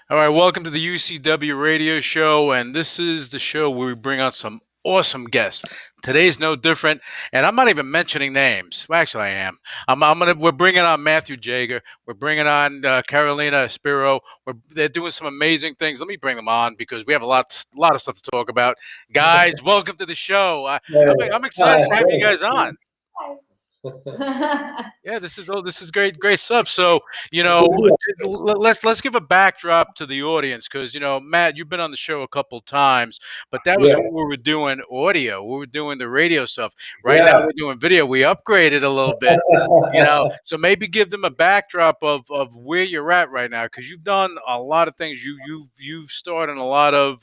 All right, welcome to the UCW Radio Show, and this is the show where we bring out some awesome guests. Today's no different, and I'm not even mentioning names. Well, actually, I am. We're bringing on Matthew Jaeger. We're bringing on Carolina Espiro. They're doing some amazing things. Let me bring them on because we have a lot of stuff to talk about. Guys, welcome to the show. I'm excited to have you guys on. Yeah, this is great stuff. So let's give a backdrop to the audience because Matt, you've been on the show a couple times, but that was Yeah, when we were doing audio. We were doing the radio stuff. Right now yeah. we're doing video. We upgraded a little bit. So maybe give them a backdrop of where you're at right now because you've done a lot of things. You've starred in a lot of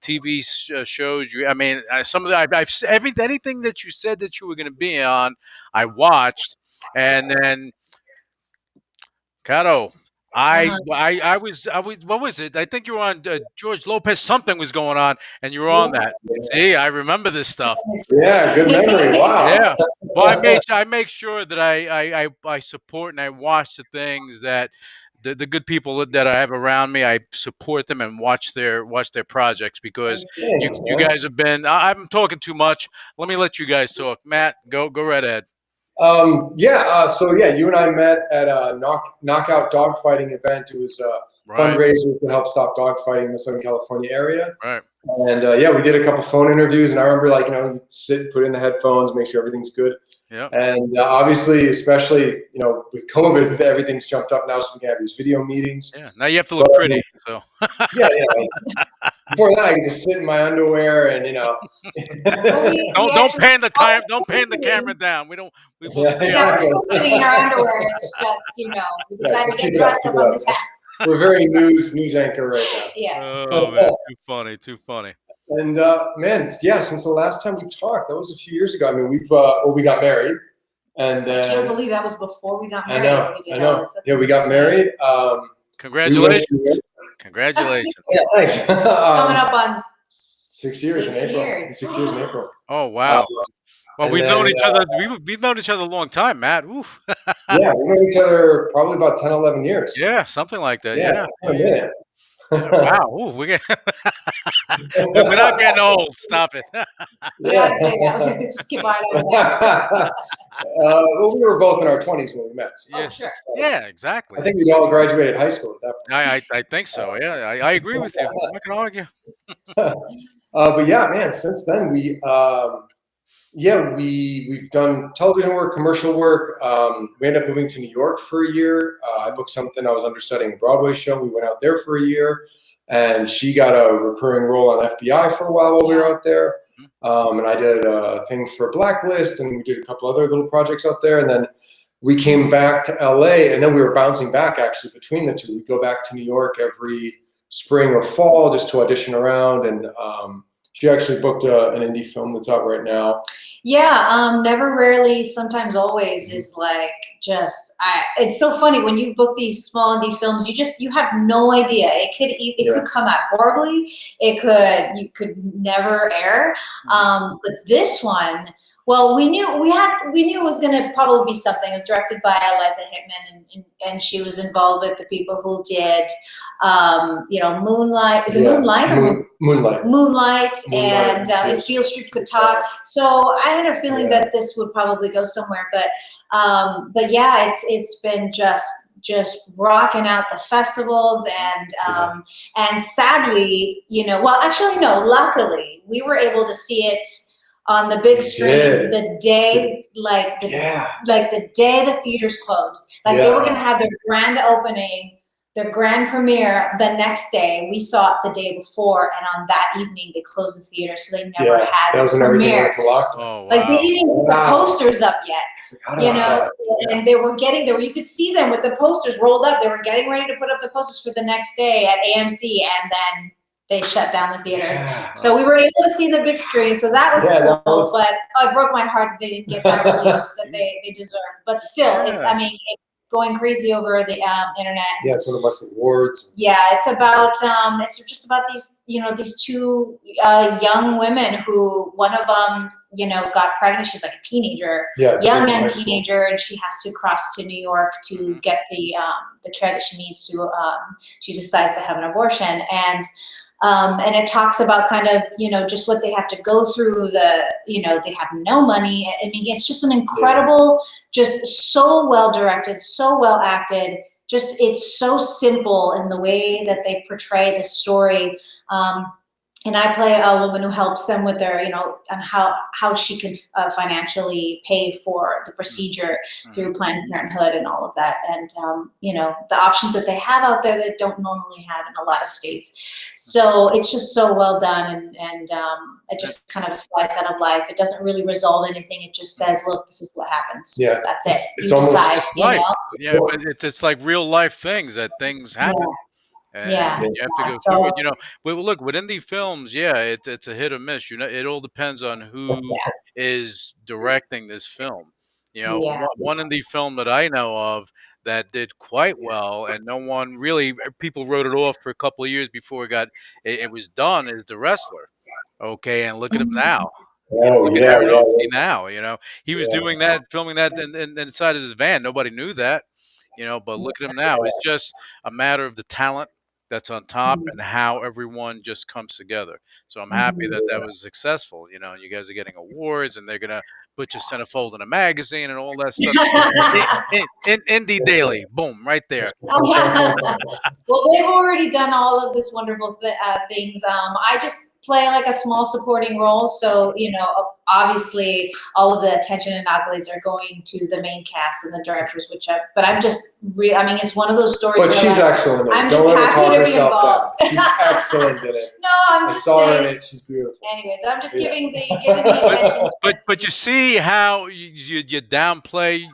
TV shows. I mean, some of the anything that you said that you were going to be on. I watched, and then Cato, I was. What was it? I think you were on George Lopez. Something was going on, and you were on that. See, I remember this stuff. Yeah, good memory. Wow. Yeah. Well, I make sure that I support and I watch the things that the good people that I have around me. I support them and watch their projects because you Thanks, you man. guys have been. I'm talking too much. Let me let you guys talk. Matt, go right ahead. You and I met at a knockout dogfighting event. It was a Right. fundraiser to help stop dogfighting in the Southern California area. Right. And we did a couple phone interviews. And I remember, you sit, put in the headphones, make sure everything's good. Yep. And obviously, especially with COVID, everything's jumped up now, so we can have these video meetings. Yeah. Now you have to look pretty. So. Yeah. Before that, I could just sit in my underwear and Don't pan the camera down. We will stay Yeah, up. we're still sitting in our underwear. It's just, we decided to get dressed up on the tap. We're very news anchor right now. Yes. Oh man, too funny. And since the last time we talked, that was a few years ago. I mean, we got married, and I then can't believe that was before we got married. I know. Yeah, we got married. Congratulations. Congratulations. Yeah, thanks. Coming up on 6 years in April. 6 years in April. Oh wow. Well, we've known each other. We've known each other a long time, Matt. Oof. Yeah, we know each other probably about 10, 11 years. Yeah, something like that. Yeah. Yeah. Wow. Ooh, we're not getting old. Stop it. Yeah. Just keep on that. We were both in our 20s when we met. Yes. Sure. Yeah, exactly. I think we all graduated high school at that point. I think so. Yeah, I agree with you. I'm not gonna argue. But yeah, man, since then we've done television work, commercial work. We ended up moving to New York for a year. I booked something. I was understudying a Broadway show. We went out there for a year, and she got a recurring role on FBI for a while we were out there. And I did a thing for Blacklist, and we did a couple other little projects out there. And then we came back to LA, and then we were bouncing back actually between the two. We'd go back to New York every spring or fall just to audition around, and she actually booked an indie film that's out right now. Yeah, Never, Rarely, Sometimes, Always is like it's so funny when you book these small indie films. You have no idea. It could come out horribly. You could never air. But this one, well, we knew it was going to probably be something. It was directed by Eliza Hittman, and she was involved with the people who did, Moonlight. Is it Moonlight or Moonlight, and If Beale Street Could Talk. So I had a feeling that this would probably go somewhere, but yeah, it's been just rocking out the festivals, and sadly, luckily we were able to see it on the big screen the day, the day the theaters closed. They were going to have their grand opening, their grand premiere the next day. We saw it the day before, and on that evening they closed the theater, so they never had that was when everything went to lockdown. Oh, wow. They didn't even put the posters up yet. And they were getting there. You could see them with the posters rolled up. They were getting ready to put up the posters for the next day at AMC, and then they shut down the theaters. Yeah. So we were able to see the big screen. So that was cool. But it broke my heart that they didn't get that release that they deserved. But still, it's going crazy over the internet. Yeah, it's one of my awards. Yeah, it's about it's just about these these two young women who one of them got pregnant. She's like a teenager, young teenager, and she has to cross to New York to get the care that she needs to. She decides to have an abortion, and it talks about kind of just what they have to go through. They have no money. I mean, it's just an incredible, just so well directed, so well acted. Just it's so simple in the way that they portray the story. And I play a woman who helps them with their, and how she can financially pay for the procedure through Planned Parenthood and all of that. And, the options that they have out there that don't normally have in a lot of states. So it's just so well done. And it just kind of a slice out of life. It doesn't really resolve anything. It just says, look, this is what happens. Yeah. That's it. It's you almost decide, life. Yeah, but it's like real life things happen. And you have to go through it. Well, look, with indie films, it's a hit or miss. It all depends on who is directing this film. One indie film that I know of that did quite well, and no one really, people wrote it off for a couple of years before it was done, is The Wrestler. Okay, and look at him now. Look at Aaron Oakley now. He was doing that, filming that inside of his van. Nobody knew that. But look at him now. It's just a matter of the talent that's on top and how everyone just comes together. So I'm happy that was successful. You guys are getting awards, and they're gonna put your centerfold in a magazine and all that stuff. in Indie Daily, boom, right there. Well, they've already done all of this wonderful things. I just play like a small supporting role, so obviously all of the attention and accolades are going to the main cast and the directors, but I'm just it's one of those stories. But she's excellent. I'm just happy to be involved. She's excellent in it. No, I saw her in it. She's beautiful. Anyways, I'm just giving the attention. But you see how you downplay,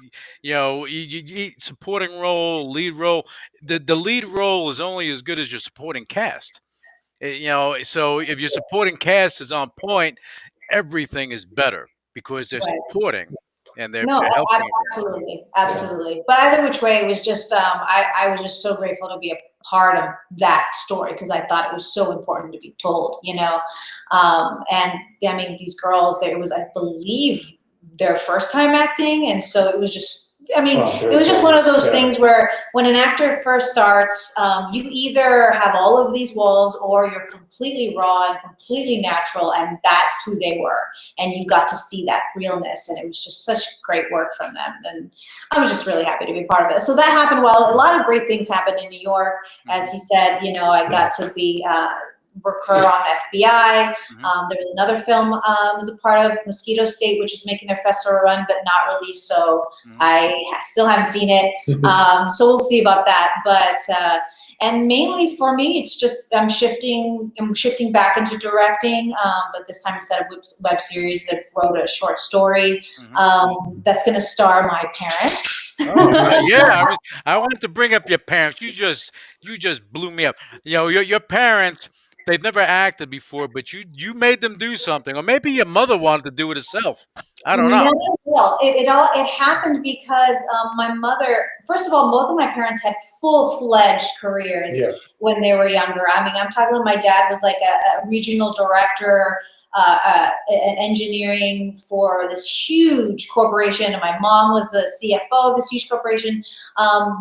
you supporting role, lead role. The lead role is only as good as your supporting cast. So if your supporting cast is on point, everything is better because they're supporting and they're helping. Absolutely. But either which way, it was just I was just so grateful to be a part of that story because I thought it was so important to be told. And I mean, these girls, it was, I believe, their first time acting, and so it was just. It was just one of those things where when an actor first starts, you either have all of these walls or you're completely raw and completely natural, and that's who they were. And you got to see that realness, and it was just such great work from them. And I was just really happy to be part of it. So that happened well. A lot of great things happened in New York. As he said, I got to be recur on FBI. There was another film was a part of Mosquito State, which is making their festival run but not released, so I still haven't seen it. So we'll see about that. But and mainly for me, it's just I'm shifting back into directing. But this time instead of web series, I wrote a short story that's going to star my parents. I wanted to bring up your parents. You just blew me up. Your parents. They've never acted before, but you made them do something, or maybe your mother wanted to do it herself. I don't know. Well, it happened because my mother. First of all, both of my parents had full-fledged careers when they were younger. I mean, I'm talking about my dad was like a regional director. An engineering for this huge corporation, and my mom was the CFO of this huge corporation.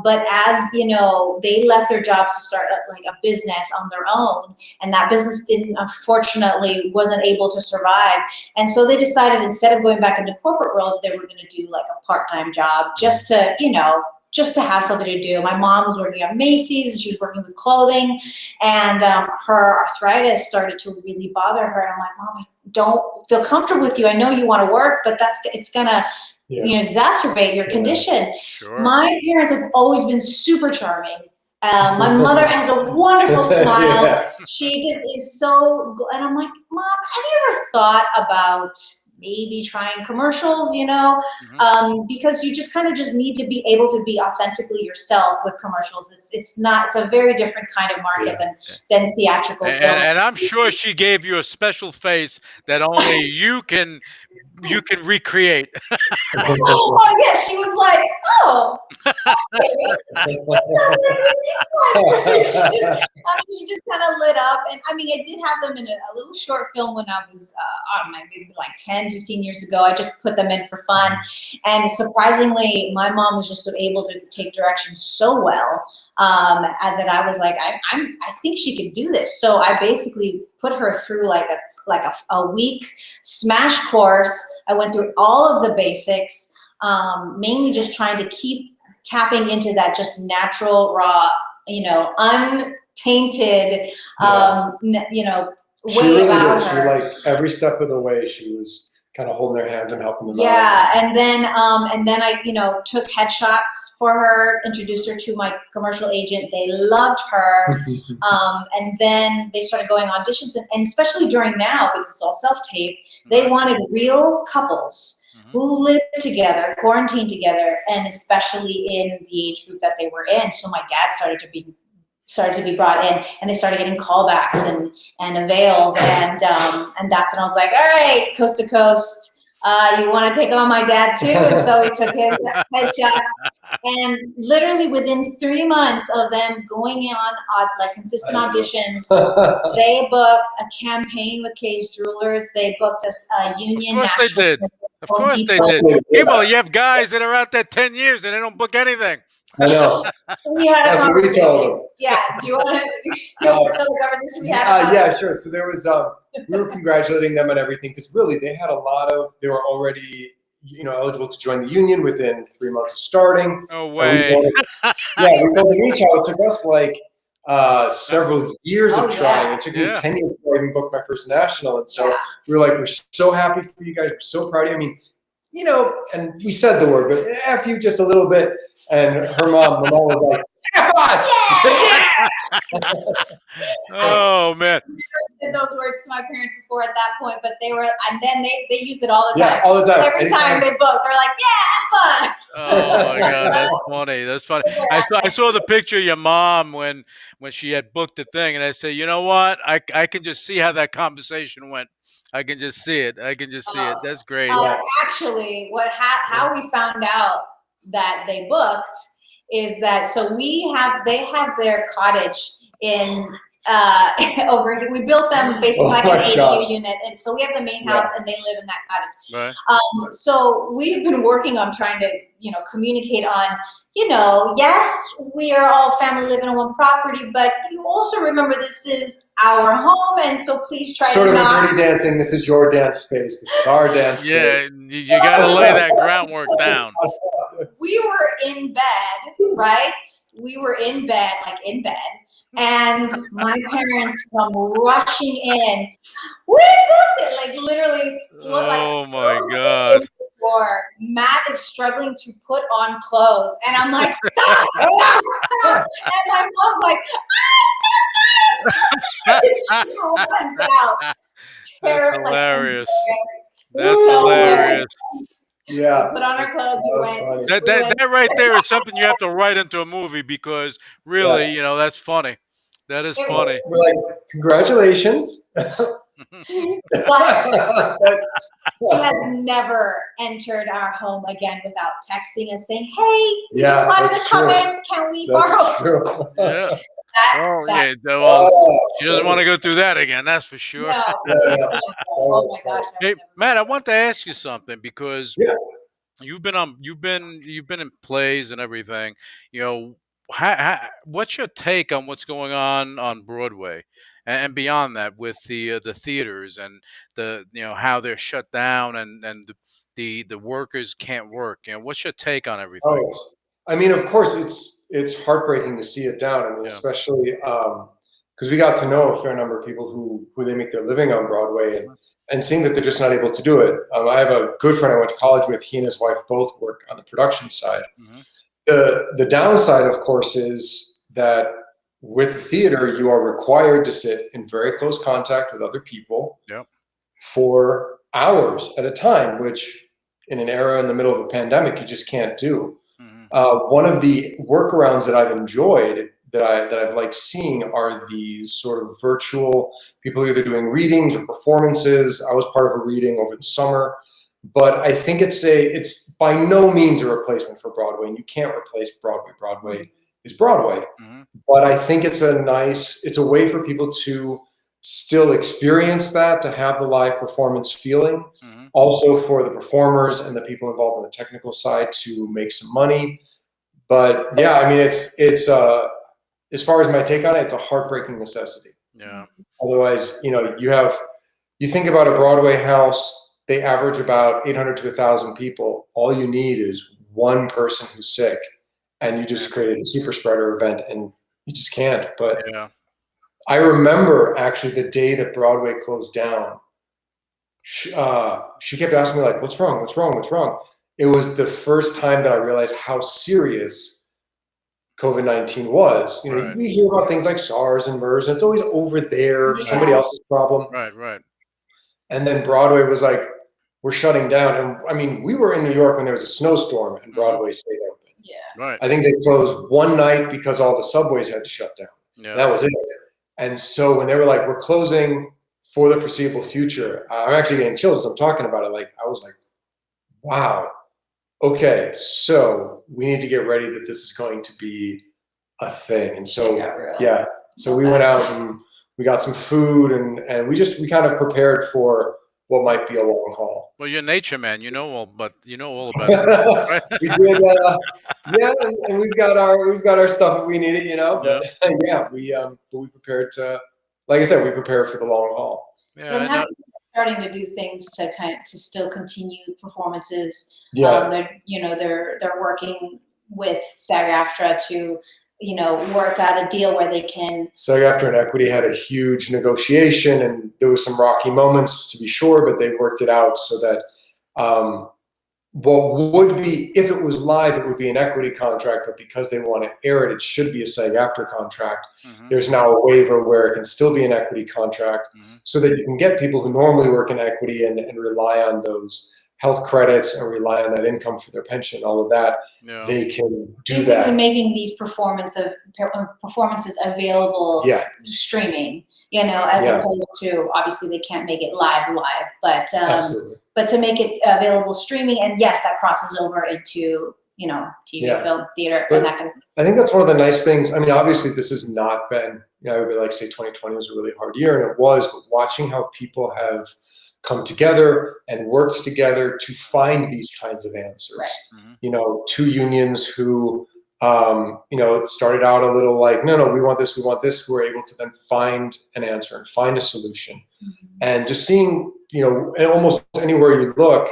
But as they left their jobs to start like a business on their own, and that business unfortunately wasn't able to survive. And so they decided instead of going back into corporate world, they were going to do like a part-time job just to have something to do. My mom was working at Macy's and she was working with clothing, and her arthritis started to really bother her. And I'm like, Mom, I don't feel comfortable with you. I know you want to work, but it's gonna exacerbate your condition. Sure. My parents have always been super charming. My mother has a wonderful smile. She just is so, and I'm like, Mom, have you ever thought about maybe trying commercials, because you just kind of just need to be able to be authentically yourself with commercials. It's a very different kind of market than theatrical film. And I'm sure she gave you a special face that only you can you can recreate. Oh yeah, she was like, oh, she just kind of lit up. And I mean, I did have them in a little short film when I was, I don't know, maybe like 10, 15 years ago. I just put them in for fun. And surprisingly, my mom was just so able to take direction so well that I was like, I think she could do this. So I basically put her through like a week smash course. I went through all of the basics, mainly just trying to keep tapping into that just natural, raw, untainted, She way really about did. her. She, like, every step of the way, she was kind of holding their hands and helping them out. Yeah, and then I, took headshots for her, introduced her to my commercial agent. They loved her, and then they started going auditions, and especially during now, because it's all self-tape, they wanted real couples who lived together, quarantined together, and especially in the age group that they were in. So my dad started to be brought in, and they started getting callbacks and avails, and that's when I was like, all right, coast to coast, you want to take on my dad too? And so he took his headshots, and literally within 3 months of them going on like consistent auditions, they booked a campaign with Kay's Jewelers. They booked a union. Of course they did. Of course they did. Meanwhile, you have guys that are out there 10 years and they don't book anything. I know. We had That's what we told them. Yeah. Do you want to tell the conversation we had? Yeah, sure. So there was, we were congratulating them on everything, because really they had they were already, eligible to join the union within 3 months of starting. No way. We told them each how it took us like several years of trying. It took me 10 years before I even booked my first national. And so we were like, we're so happy for you guys. We're so proud of you. I mean, and we said the word, but F you just a little bit. And her mom was like, F us! Oh, man. I did those words to my parents before at that point, but they were, and then they use it all the time. Yeah, all the time. Every time they book, they're like, F us! Oh my God, that's funny. That's funny. I saw the picture of your mom when she had booked the thing, and I said, you know what? I can just see how that conversation went. I can just see it. That's great. Actually, how we found out that they booked is that they have their cottage in over here. We built them basically like an ADU unit, and so we have the main house, and they live in that cottage. Right. So we've been working on trying to communicate on, yes, we are all family living on one property, but you also remember this is our home, and so please try sort to of not. Dirty Dancing. This is your dance space. This is our dance space. Yeah, you got to lay that groundwork down. We were in bed, right? We were in bed, and my parents come rushing in. We booked it, like literally. Oh my God. Matt is struggling to put on clothes, and I'm like, stop, stop. And my mom's like, runs out. That's hilarious. That's So hilarious. Yeah. We put on our clothes. We went. That right there is something you have to write into a movie, because really, that's funny. That is funny. We're like, congratulations. He has never entered our home again without texting us saying, "Hey, we just wanted to come in. Can we borrow?" Yeah. She doesn't want to go through that again. That's for sure. No. Oh my gosh. Hey, Matt, I want to ask you something, because you've been in plays and everything. What's your take on what's going on Broadway and beyond that with the theaters and the how they're shut down and the workers can't work? What's your take on everything? I mean, of course, it's heartbreaking to see it down. I mean, especially because we got to know a fair number of people who they make their living on Broadway, and seeing that they're just not able to do it. I have a good friend I went to college with. He and his wife both work on the production side. The downside, of course, is that with theater, you are required to sit in very close contact with other people for hours at a time, which in an era in the middle of a pandemic, you just can't do. One of the workarounds that I've enjoyed, that I've liked seeing, are these sort of virtual people either doing readings or performances. I was part of a reading over the summer but I think it's by no means a replacement for Broadway, and you can't replace Broadway. Broadway is Broadway, but I think it's a way for people to still experience that, to have the live performance feeling. Also for the performers and the people involved on the technical side to make some money. But yeah, I mean, it's as far as my take on it, it's a heartbreaking necessity. Yeah. Otherwise, you think about a Broadway house, they average about 800 to 1,000 people. All you need is one person who's sick, and you just created a super spreader event, and you just can't. But Yeah. I remember actually the day that Broadway closed down, she kept asking me, like, what's wrong? What's wrong? What's wrong? It was the first time that I realized how serious COVID-19 was. Right. We hear about things like SARS and MERS, and it's always over there, somebody else's problem. Right. And then Broadway was like, we're shutting down. And I mean, we were in New York when there was a snowstorm and Broadway stayed open. Yeah. Right. I think they closed one night because all the subways had to shut down. Yeah. That was it. And so when they were like, we're closing for the foreseeable future, I'm actually getting chills as I'm talking about it. Like, I was like, wow, okay, so we need to get ready that this is going to be a thing. And so, yeah, so we went out and we got some food, and we kind of prepared for what might be a long haul. Well, you're a nature man, you know all about it. Right? We did, yeah, and we've got our stuff if we need it, But yeah, we prepared to, like I said, we prepared for the long haul. Yeah, and now starting to do things to still continue performances. Yeah, they're working with SAG-AFTRA to work out a deal where they can. SAG-AFTRA and Equity had a huge negotiation, and there was some rocky moments to be sure, but they worked it out so that what would be, if it was live, it would be an Equity contract, but because they want to air it, it should be a SAG-AFTRA contract. There's now a waiver where it can still be an Equity contract, so that you can get people who normally work in Equity and rely on those health credits and rely on that income for their pension, all of that. Yeah. They can do basically that. Making these performances available streaming, as opposed to, obviously they can't make it live, but to make it available streaming, and yes, that crosses over into TV, film, theater, and that kind of thing. I think that's one of the nice things. I mean, obviously this has not been, everybody likes to say 2020 was a really hard year, and it was, but watching how people have come together and worked together to find these kinds of answers. Right. Two unions who, started out a little like, no, we want this, who were able to then find an answer and find a solution. And just seeing, almost anywhere you look,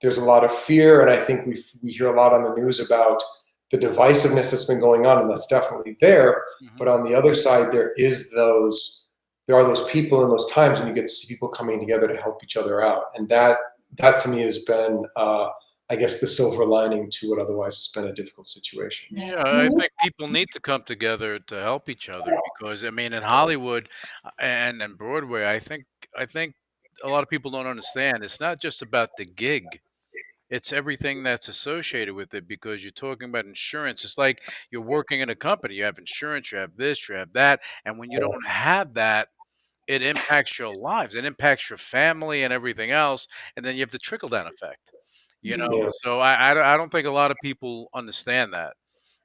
there's a lot of fear. And I think we hear a lot on the news about the divisiveness that's been going on, and that's definitely there. But on the other side, there are those people in those times when you get to see people coming together to help each other out. And that to me has been, I guess, the silver lining to what otherwise has been a difficult situation. Yeah, I think people need to come together to help each other, because I mean, in Hollywood and Broadway, I think a lot of people don't understand. It's not just about the gig. It's everything that's associated with it, because you're talking about insurance. It's like you're working in a company. You have insurance, you have this, you have that. And when you don't have that, it impacts your lives. It impacts your family and everything else. And then you have the trickle down effect. So I don't think a lot of people understand that.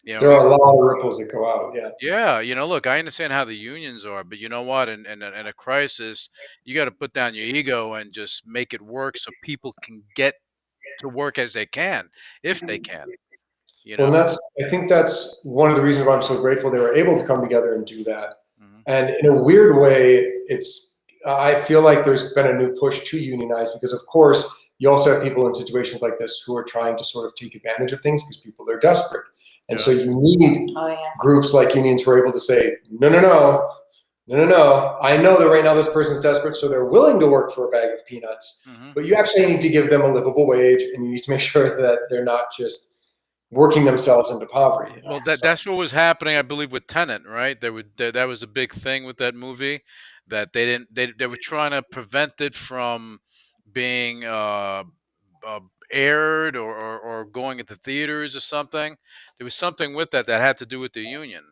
There are a lot of ripples that go out. Yeah. Look, I understand how the unions are, but you know what? In a crisis, you got to put down your ego and just make it work so people can get to work as they can, if they can. Well, I think that's one of the reasons why I'm so grateful they were able to come together and do that. And in a weird way, I feel like there's been a new push to unionize, because of course you also have people in situations like this who are trying to sort of take advantage of things because people are desperate. And so you need groups like unions who are able to say, no. I know that right now this person's desperate, so they're willing to work for a bag of peanuts, but you actually need to give them a livable wage, and you need to make sure that they're not just working themselves into poverty. Well, that's what was happening, I believe, with Tenet, right? That was a big thing with that movie, that they were trying to prevent it from being aired or going into theaters or something. There was something with that had to do with the union.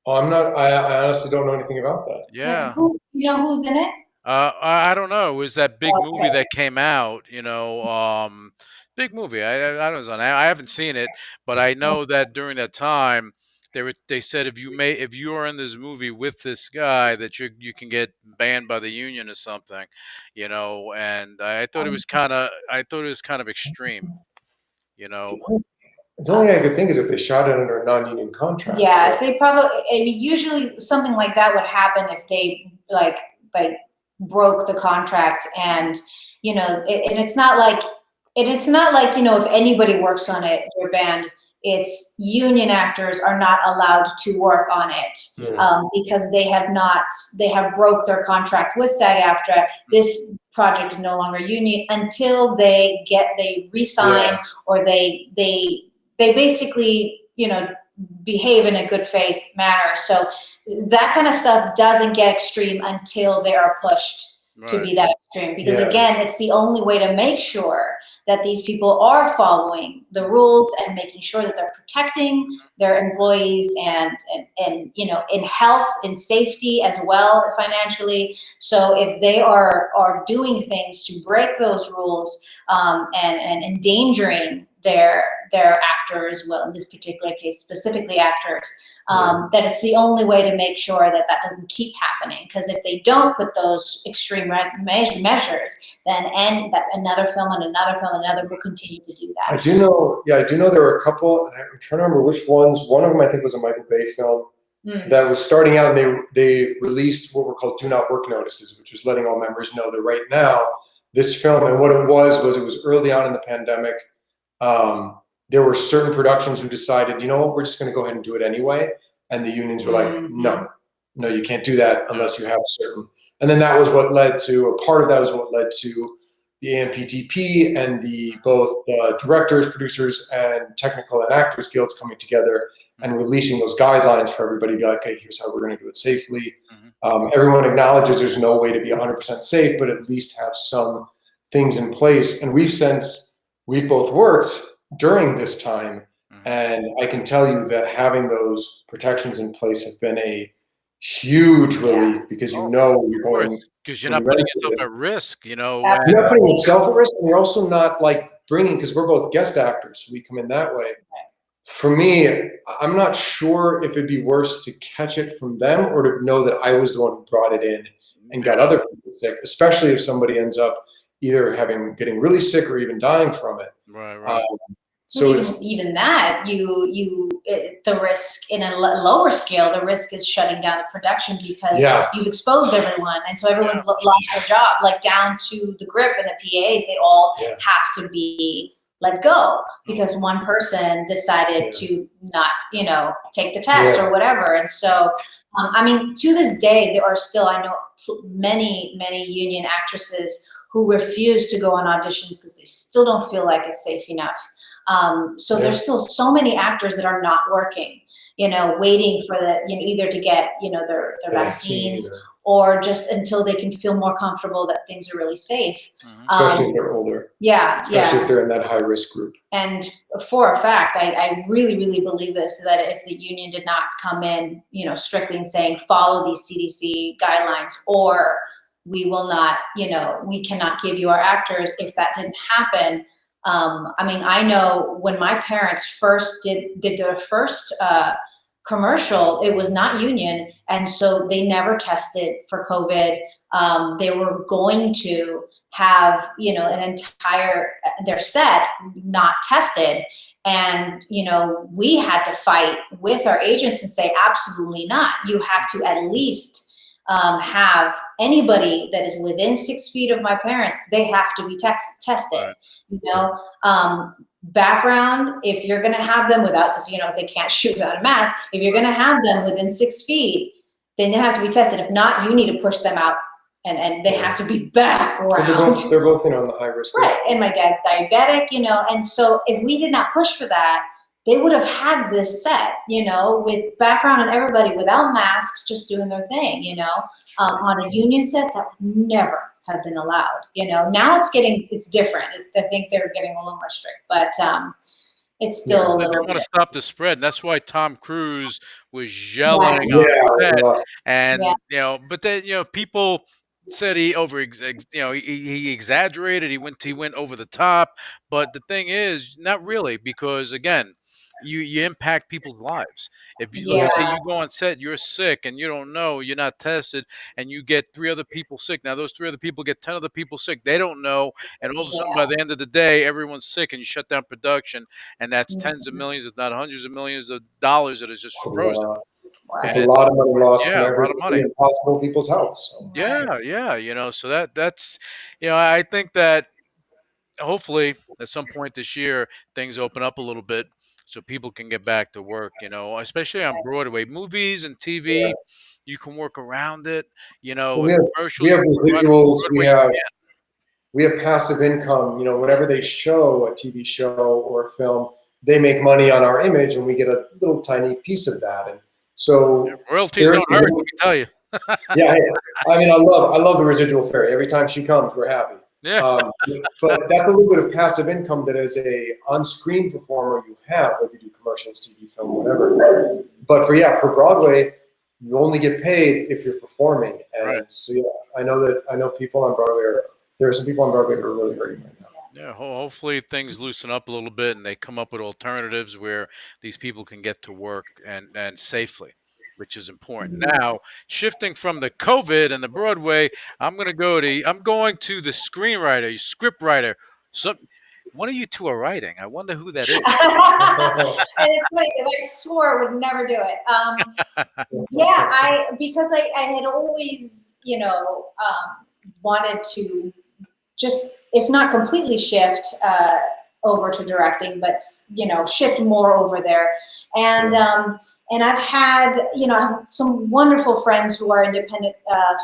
I honestly don't know anything about that. Yeah. Who's in it? I don't know. It was that big movie Okay. that came out, big movie. I don't know. I haven't seen it, but I know that during that time, they said if you are in this movie with this guy that you can get banned by the union or something, And I thought it was kind of extreme, you The know. only, the only thing I could think is if they shot it under a non-union contract. Yeah, if they probably, I mean, usually something like that would happen if they like broke the contract, and and it's not like if anybody works on it, they're banned. It's union actors are not allowed to work on it because they have broke their contract with SAG-AFTRA. This project is no longer union until they re-sign or they basically behave in a good faith manner. So that kind of stuff doesn't get extreme until they are pushed to be that extreme, because again, it's the only way to make sure that these people are following the rules and making sure that they're protecting their employees and in health, in safety as well, financially. So if they are doing things to break those rules and endangering their actors, well, in this particular case, specifically actors, that it's the only way to make sure that doesn't keep happening. Because if they don't put those extreme measures, then that another film and another film and another will continue to do that. I do know there were a couple, and I'm trying to remember which ones. One of them I think was a Michael Bay film that was starting out, and they released what were called do not work notices, which was letting all members know that right now this film, and what it was early on in the pandemic. There were certain productions who decided, you know what, we're just going to go ahead and do it anyway. And the unions were like, no, you can't do that unless you have certain. And then that was what led to, a part of that is what led to the AMPTP and both the directors, producers, and technical and actors guilds coming together and releasing those guidelines for everybody to be like, hey, here's how we're going to do it safely. Everyone acknowledges there's no way to be 100% safe, but at least have some things in place. And we've both worked during this time, and I can tell you that having those protections in place have been a huge relief, because you're going, because you're not putting yourself at risk, You're not putting yourself at risk, and you're also not like bringing, because we're both guest actors, so we come in that way. For me, I'm not sure if it'd be worse to catch it from them or to know that I was the one who brought it in and got other people sick, especially if somebody ends up either getting really sick or even dying from it. Right. So even that, the risk in a lower scale, the risk is shutting down the production because you've exposed everyone, and so everyone's lost their job, like down to the grip and the PAs. They all have to be let go because one person decided to not, take the test or whatever. And so, I mean, to this day, there are still, I know, many union actresses who refuse to go on auditions because they still don't feel like it's safe enough. So there's still so many actors that are not working, waiting for either to get, their vaccines or just until they can feel more comfortable that things are really safe. Especially if they're older. Especially if they're in that high risk group. And for a fact, I really, really believe this, that if the union did not come in, strictly and saying, follow these CDC guidelines, or we will not, we cannot give you our actors, if that didn't happen. I mean, I know when my parents first did their first commercial, it was not union, and so they never tested for COVID. They were going to have, their set not tested, and we had to fight with our agents and say, absolutely not. You have to at least have anybody that is within 6 feet of my parents. They have to be tested. Background, if you're going to have them without, because they can't shoot without a mask, if you're going to have them within 6 feet, then they have to be tested. If not, you need to push them out, and they have to be background. They're both on the high risk. Right, and my dad's diabetic, and so if we did not push for that, they would have had this set, with background and everybody without masks, just doing their thing, on a union set. That would never have been allowed. Now it's different. I think they're getting a little more strict, but it's still a little. They want to stop the spread. That's why Tom Cruise was yelling on set, and but then people said he he exaggerated. He went over the top. But the thing is, not really, because again, you impact people's lives. If you, let's Yeah. say you go on set, you're sick and you don't know, you're not tested, and you get three other people sick. Now those three other people get 10 other people sick. They don't know, and all of a sudden by Yeah. the end of the day, everyone's sick, and you shut down production, and that's tens of Mhm. millions, if not hundreds of millions of dollars that is just frozen. It's a Right. lot of money lost from Yeah, a lot of everybody money. and possible people's health. So. Right. Yeah, yeah, so that's I think that hopefully at some point this year things open up a little bit so people can get back to work, especially on Broadway. Movies and Yeah. TV, you can work around it, Well, we commercials have you can run on residuals. Broadway, you can't. We have passive income. Whenever they show a TV show or a film, they make money on our image, and we get a little tiny piece of that. And so Royalties there's don't hurt, let me tell you. yeah. I mean, I love the residual fairy. Every time she comes, we're happy. Yeah. But that's a little bit of passive income that as a on-screen performer you have, whether you do commercials, TV, film, whatever. But for Broadway, you only get paid if you're performing. And Right. so I know people on Broadway there are some people on Broadway who are really hurting right now. Yeah, hopefully things loosen up a little bit and they come up with alternatives where these people can get to work and safely, which is important. Now, shifting from the COVID and the Broadway, I'm going to the screenwriter, script writer. One of you two are writing. I wonder who that is. And it's funny because I swore I would never do it. Yeah, because I had always, wanted to just, if not completely shift over to directing, but shift more over there. And I've had, I have some wonderful friends who are independent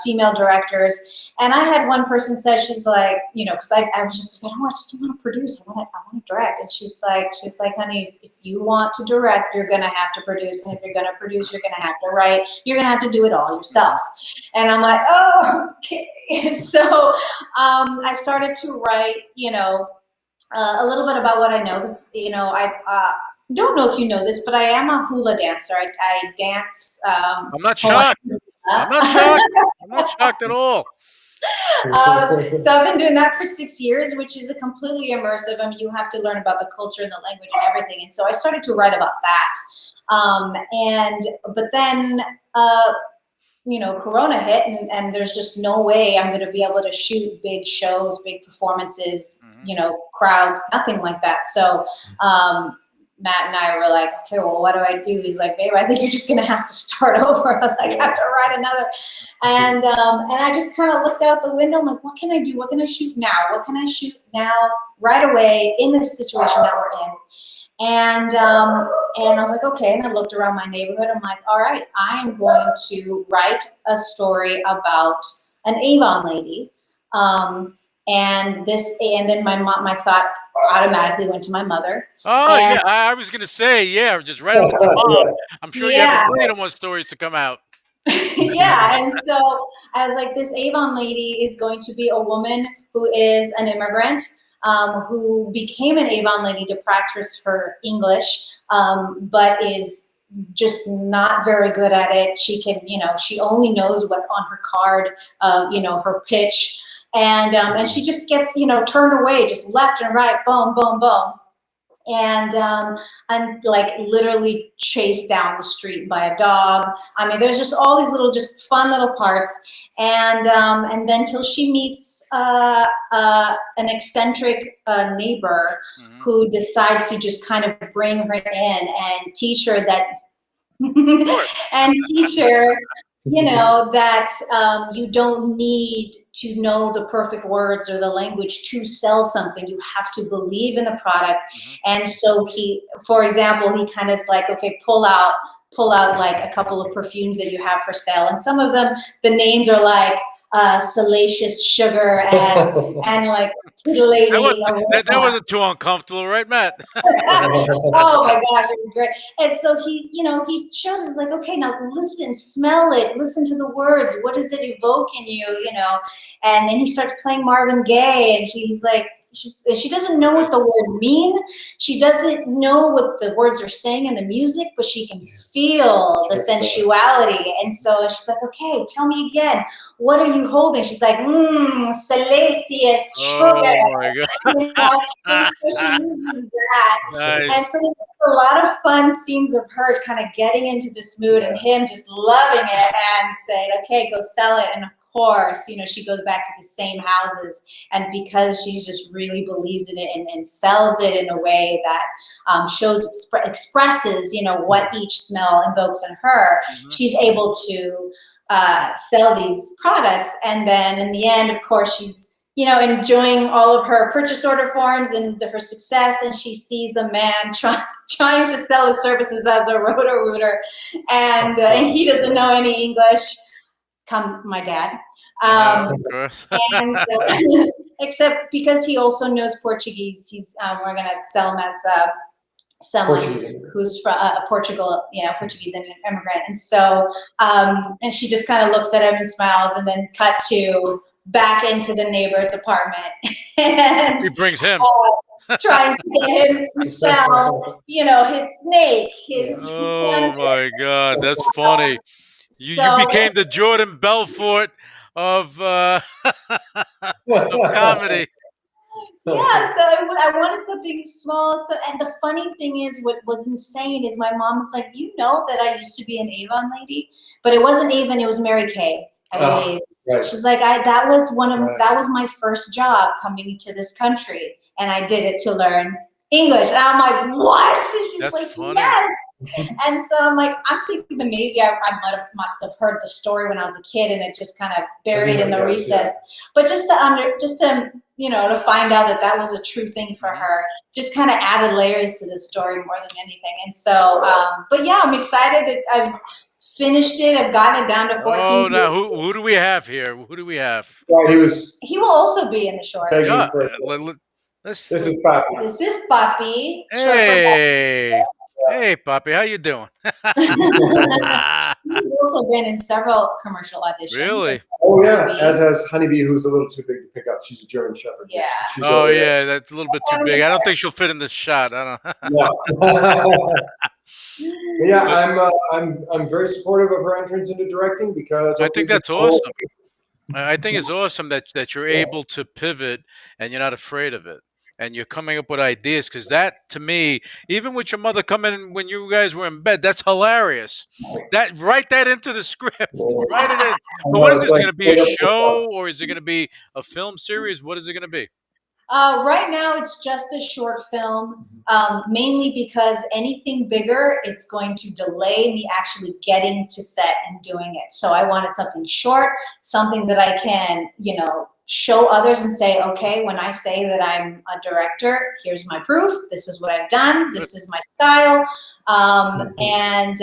female directors. And I had one person say, she's like, because I was just like, I just want to produce. I want to direct. And she's like, honey, if you want to direct, you're going to have to produce. And if you're going to produce, you're going to have to write. You're going to have to do it all yourself. And I'm like, oh, okay. And so I started to write, a little bit about what I know. This, I don't know if you know this, but I am a hula dancer. I dance. I'm not shocked. I'm not shocked. I'm not shocked at all. So I've been doing that for 6 years, which is a completely immersive. I mean, you have to learn about the culture and the language and everything. And so I started to write about that. But then, Corona hit, and there's just no way I'm going to be able to shoot big shows, big performances, crowds, nothing like that. So Matt and I were like, okay, well, what do I do? He's like, babe, I think you're just going to have to start over. I was like, I have to write another. And I just kind of looked out the window. I'm like, what can I do? What can I shoot now? What can I shoot now right away in this situation that we're in? And I was like, okay. And I looked around my neighborhood. I'm like, all right, I'm going to write a story about an Avon lady. And then my thought automatically went to my mother. Oh, yeah. I was going to say, just right on the mom. I'm sure you have a million and one stories to come out. Yeah. And so I was like, this Avon lady is going to be a woman who is an immigrant, who became an Avon lady to practice her English, but is just not very good at it. She can, she only knows what's on her card, her pitch. And she just gets, turned away, just left and right, boom, boom, boom. And I'm like literally chased down the street by a dog. I mean, there's just all these little, just fun little parts. And then till she meets an eccentric neighbor who decides to just kind of bring her in and teach her that, that you don't need to know the perfect words or the language to sell something. You have to believe in the product. And so for example, he kind of is like, okay, pull out like a couple of perfumes that you have for sale. And some of them, the names are like Salacious Sugar and like titillating. That wasn't too uncomfortable, right, Matt? Oh my gosh, it was great. And so he shows us like, okay, now listen, smell it, listen to the words. What does it evoke in you, And then he starts playing Marvin Gaye, and she's like, she doesn't know what the words mean. She doesn't know what the words are saying in the music, but she can feel the sensuality. And so she's like, okay, tell me again. What are you holding? She's like, salacious sugar. Oh my God. And so she uses that. Nice. And so there's a lot of fun scenes of her kind of getting into this mood and him just loving it and saying, okay, go sell it. And of course, she goes back to the same houses. And because she's just really believes in it and sells it in a way that expresses, what each smell invokes in her, she's able to sell these products. And then in the end, of course, she's enjoying all of her purchase order forms and her success, and she sees a man trying to sell his services as a roto-rooter, and he doesn't know any English. My dad. Of course. And, except because he also knows Portuguese, we're gonna sell him as someone who's from Portugal, Portuguese immigrant, and so and she just kind of looks at him and smiles, and then cut to back into the neighbor's apartment, and he brings him trying to get him to sell, his snake, his. Oh my God, that's funny. You became the Jordan Belfort of comedy. Yeah, so I wanted something small. So, and the funny thing is, what was insane is my mom was like, that I used to be an Avon lady, but it wasn't Avon, it was Mary Kay, I believe. Right. She's like, that was my first job coming to this country, and I did it to learn English. And I'm like, what? And she's That's like, funny. yes. And so I'm thinking that maybe I must have heard the story when I was a kid, and it just kind of buried in the recess. Yeah. But just to find out that was a true thing for her, just kind of added layers to the story more than anything. And so, but yeah, I'm excited. I've finished it. I've gotten it down to 14. Oh, now who do we have here? Who do we have? He will also be in the short. Yeah, this is Papi. This is Papi. Hey, Papi, how you doing? He's also been in several commercial auditions. Really? Oh yeah, as has Honeybee, who's a little too big to pick up. She's a German Shepherd. Yeah. Yeah, that's a little bit too big. I don't think she'll fit in this shot. I don't. Yeah, I'm very supportive of her entrance into directing because I think that's awesome. I think it's awesome that you're able to pivot and you're not afraid of it. And you're coming up with ideas, because that, to me, even with your mother coming in when you guys were in bed, that's hilarious. Write that into the script. Write it in. But what is this going to be, a show, or is it going to be a film series? What is it going to be? Right now, it's just a short film, mainly because anything bigger, it's going to delay me actually getting to set and doing it. So I wanted something short, something that I can, show others and say, okay, when I say that I'm a director, here's my proof. This is what I've done. This is my style. And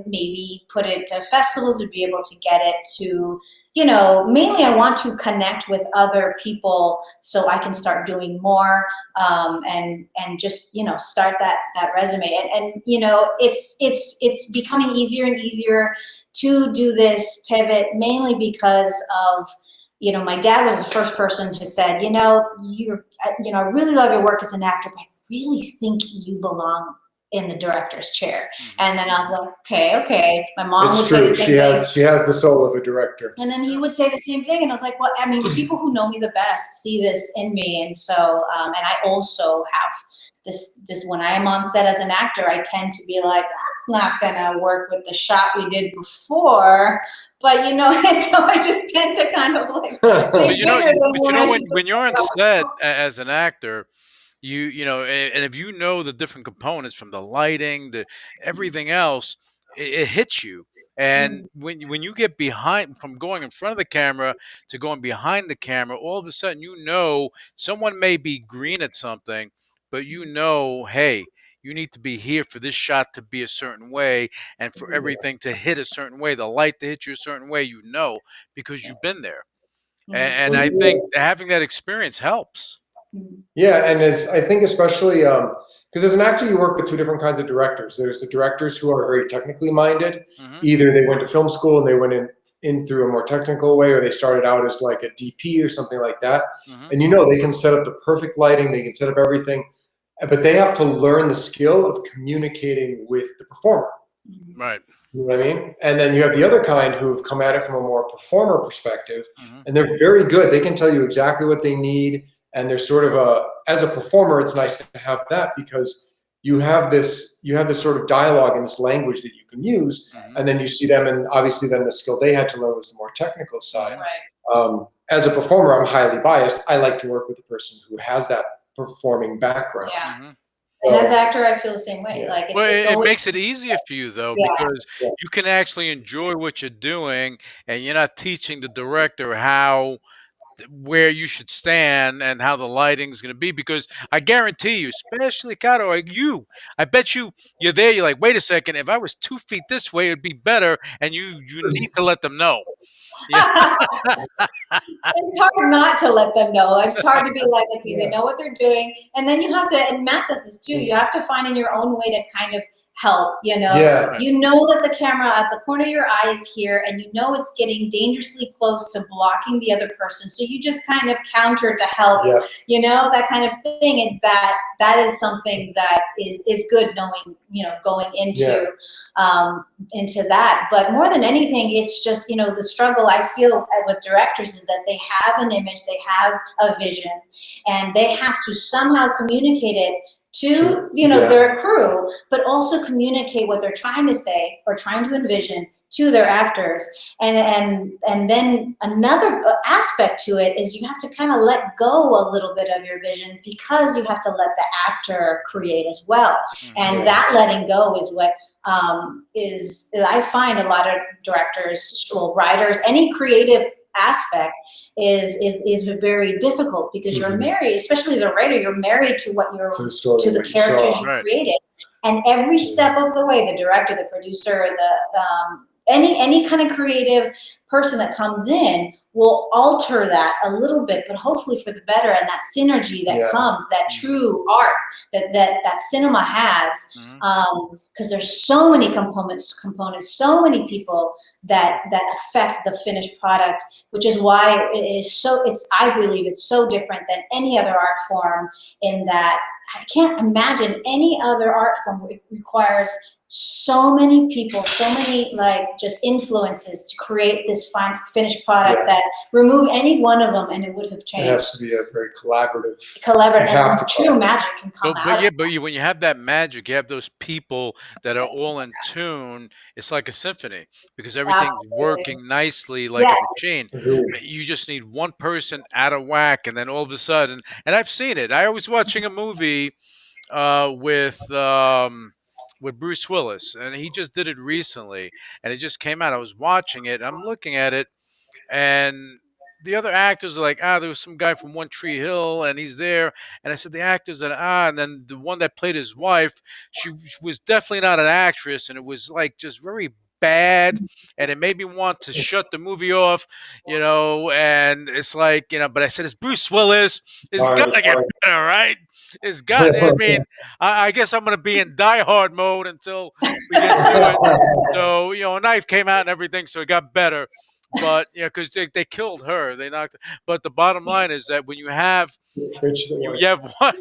maybe put it to festivals to be able to get it to, mainly I want to connect with other people so I can start doing more and just, start that resume. And it's becoming easier and easier to do this pivot, mainly because of, my dad was the first person who said, I really love your work as an actor, but I really think you belong in the director's chair. And then I was like, okay. My mom would say the same thing. She has the soul of a director. And then he would say the same thing. And I was like, well, the people who know me the best see this in me. And so, and I also have this, when I am on set as an actor, I tend to be like, that's not going to work with the shot we did before. But, so I just tend to kind of like think when you're on set as an actor, and if you know the different components from the lighting to everything else, it hits you. And when you get from going in front of the camera to going behind the camera, all of a sudden, someone may be green at something, but hey, you need to be here for this shot to be a certain way and for everything to hit a certain way, the light to hit you a certain way, because you've been there. And I think having that experience helps. Yeah, and I think especially because as an actor, you work with two different kinds of directors. There's the directors who are very technically minded. Either they went to film school and they went in in through a more technical way, or they started out as like a DP or something like that. Mhm. And they can set up the perfect lighting, they can set up everything, but they have to learn the skill of communicating with the performer. Right. You know what I mean? And then you have the other kind who have come at it from a more performer perspective, Mhm. and they're very good. They can tell you exactly what they need, and they're sort of as a performer, it's nice to have that because you have this sort of dialogue and this language that you can use, Mhm. and then you see them, and obviously then the skill they had to learn was the more technical side. Right. As a performer, I'm highly biased. I like to work with a person who has that performing background. Yeah. Mhm. And as an actor, I feel the same way. Yeah. Like Well, it's it always, makes it easier for you though, yeah. because Yeah. you can actually enjoy what you're doing, and you're not teaching the director where you should stand and how the lighting's going to be. Because I guarantee you, especially Kato, like I bet you're there. You're like, wait a second, if I was 2 feet this way, it'd be better, and you need to let them know. Yeah. It's hard not to let them know. It's hard to be like, okay, they know what they're doing. And then you have to, and Matt does this too, you have to find in your own way to kind of help, Yeah. You know that the camera at the corner of your eye is here, and you know it's getting dangerously close to blocking the other person. So you just kind of counter to help, that kind of thing. And that is something that is good knowing, going into that. But more than anything, it's just, the struggle I feel with directors is that they have an image, they have a vision, and they have to somehow communicate it to their crew, but also communicate what they're trying to say or trying to envision to their actors. And then another aspect to it is you have to kind of let go a little bit of your vision, because you have to let the actor create as well. And that letting go is what is I find a lot of directors, writers, any creative aspect is very difficult, because you're married, especially as a writer, you're married to what you're to the characters you created, and every step of the way, the director, the producer, the any kind of creative person that comes in will alter that a little bit, but hopefully for the better. And that synergy that comes, that true art that cinema has, because there's so many components, so many people that affect the finished product, which is why I believe it's so different than any other art form, in that I can't imagine any other art form requires so many people, so many just influences to create this finished product that remove any one of them and it would have changed. It has to be a very collaborative. And true magic can come out. But when you have that magic, you have those people that are all in tune. It's like a symphony, because everything's working nicely like a machine. You just need one person out of whack, and then all of a sudden, and I've seen it. I was watching a movie with Bruce Willis, and he just did it recently, and it just came out. I was watching it, I'm looking at it, and the other actors are like, there was some guy from One Tree Hill, and he's there. And I said, the actors are, and then the one that played his wife, she was definitely not an actress, and it was like just very bad, and it made me want to shut the movie off, and it's like, but I said, it's Bruce Willis, it's got to get better, right? It's got, I mean, I guess I'm going to be in Die Hard mode until we get to it. So, a knife came out and everything, so it got better. But because they killed her, they knocked. But the bottom line is that when you have one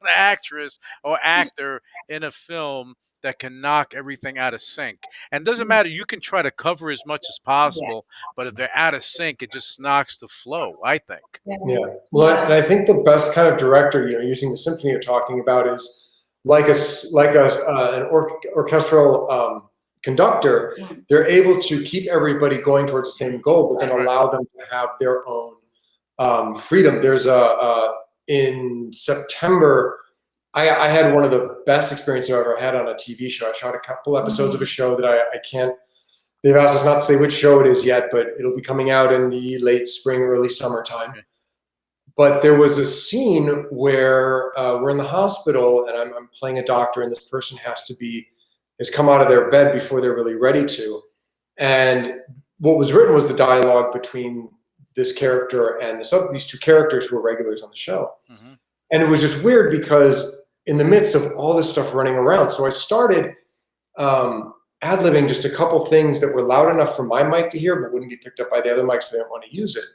actress or actor in a film that can knock everything out of sync, and it doesn't matter, you can try to cover as much as possible, but if they're out of sync, it just knocks the flow, I think. Well, and I think the best kind of director, using the symphony you're talking about, is like an orchestral conductor. They're able to keep everybody going towards the same goal, but then allow them to have their own freedom. There's in September, I had one of the best experiences I've ever had on a TV show. I shot a couple episodes of a show that I can't, they've asked us not to say which show it is yet, but it'll be coming out in the late spring, early summertime. Okay. But there was a scene where we're in the hospital, and I'm playing a doctor, and this person has come out of their bed before they're really ready to. And what was written was the dialogue between this character and these two characters who were regulars on the show. And it was just weird, because in the midst of all this stuff running around, so I started ad-libbing just a couple things that were loud enough for my mic to hear, but wouldn't be picked up by the other mics if they didn't want to use it.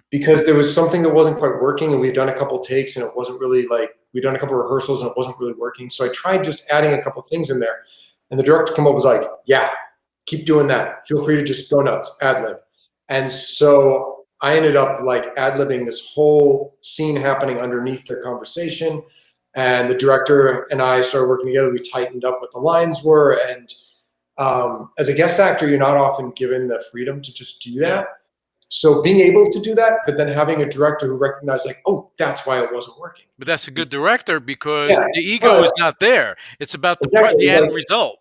Because there was something that wasn't quite working, and we had done a couple takes, and it wasn't really like, we'd done a couple rehearsals, and it wasn't really working. So I tried just adding a couple things in there, and the director came up was like, yeah, keep doing that. Feel free to just go nuts, ad-lib. And so I ended up like ad-libbing this whole scene happening underneath their conversation, and the director and I started working together. We tightened up what the lines were, and as a guest actor, you're not often given the freedom to just do that. So being able to do that, but then having a director who recognized like, oh, that's why it wasn't working. But that's a good director because the ego is not there. It's about the end result.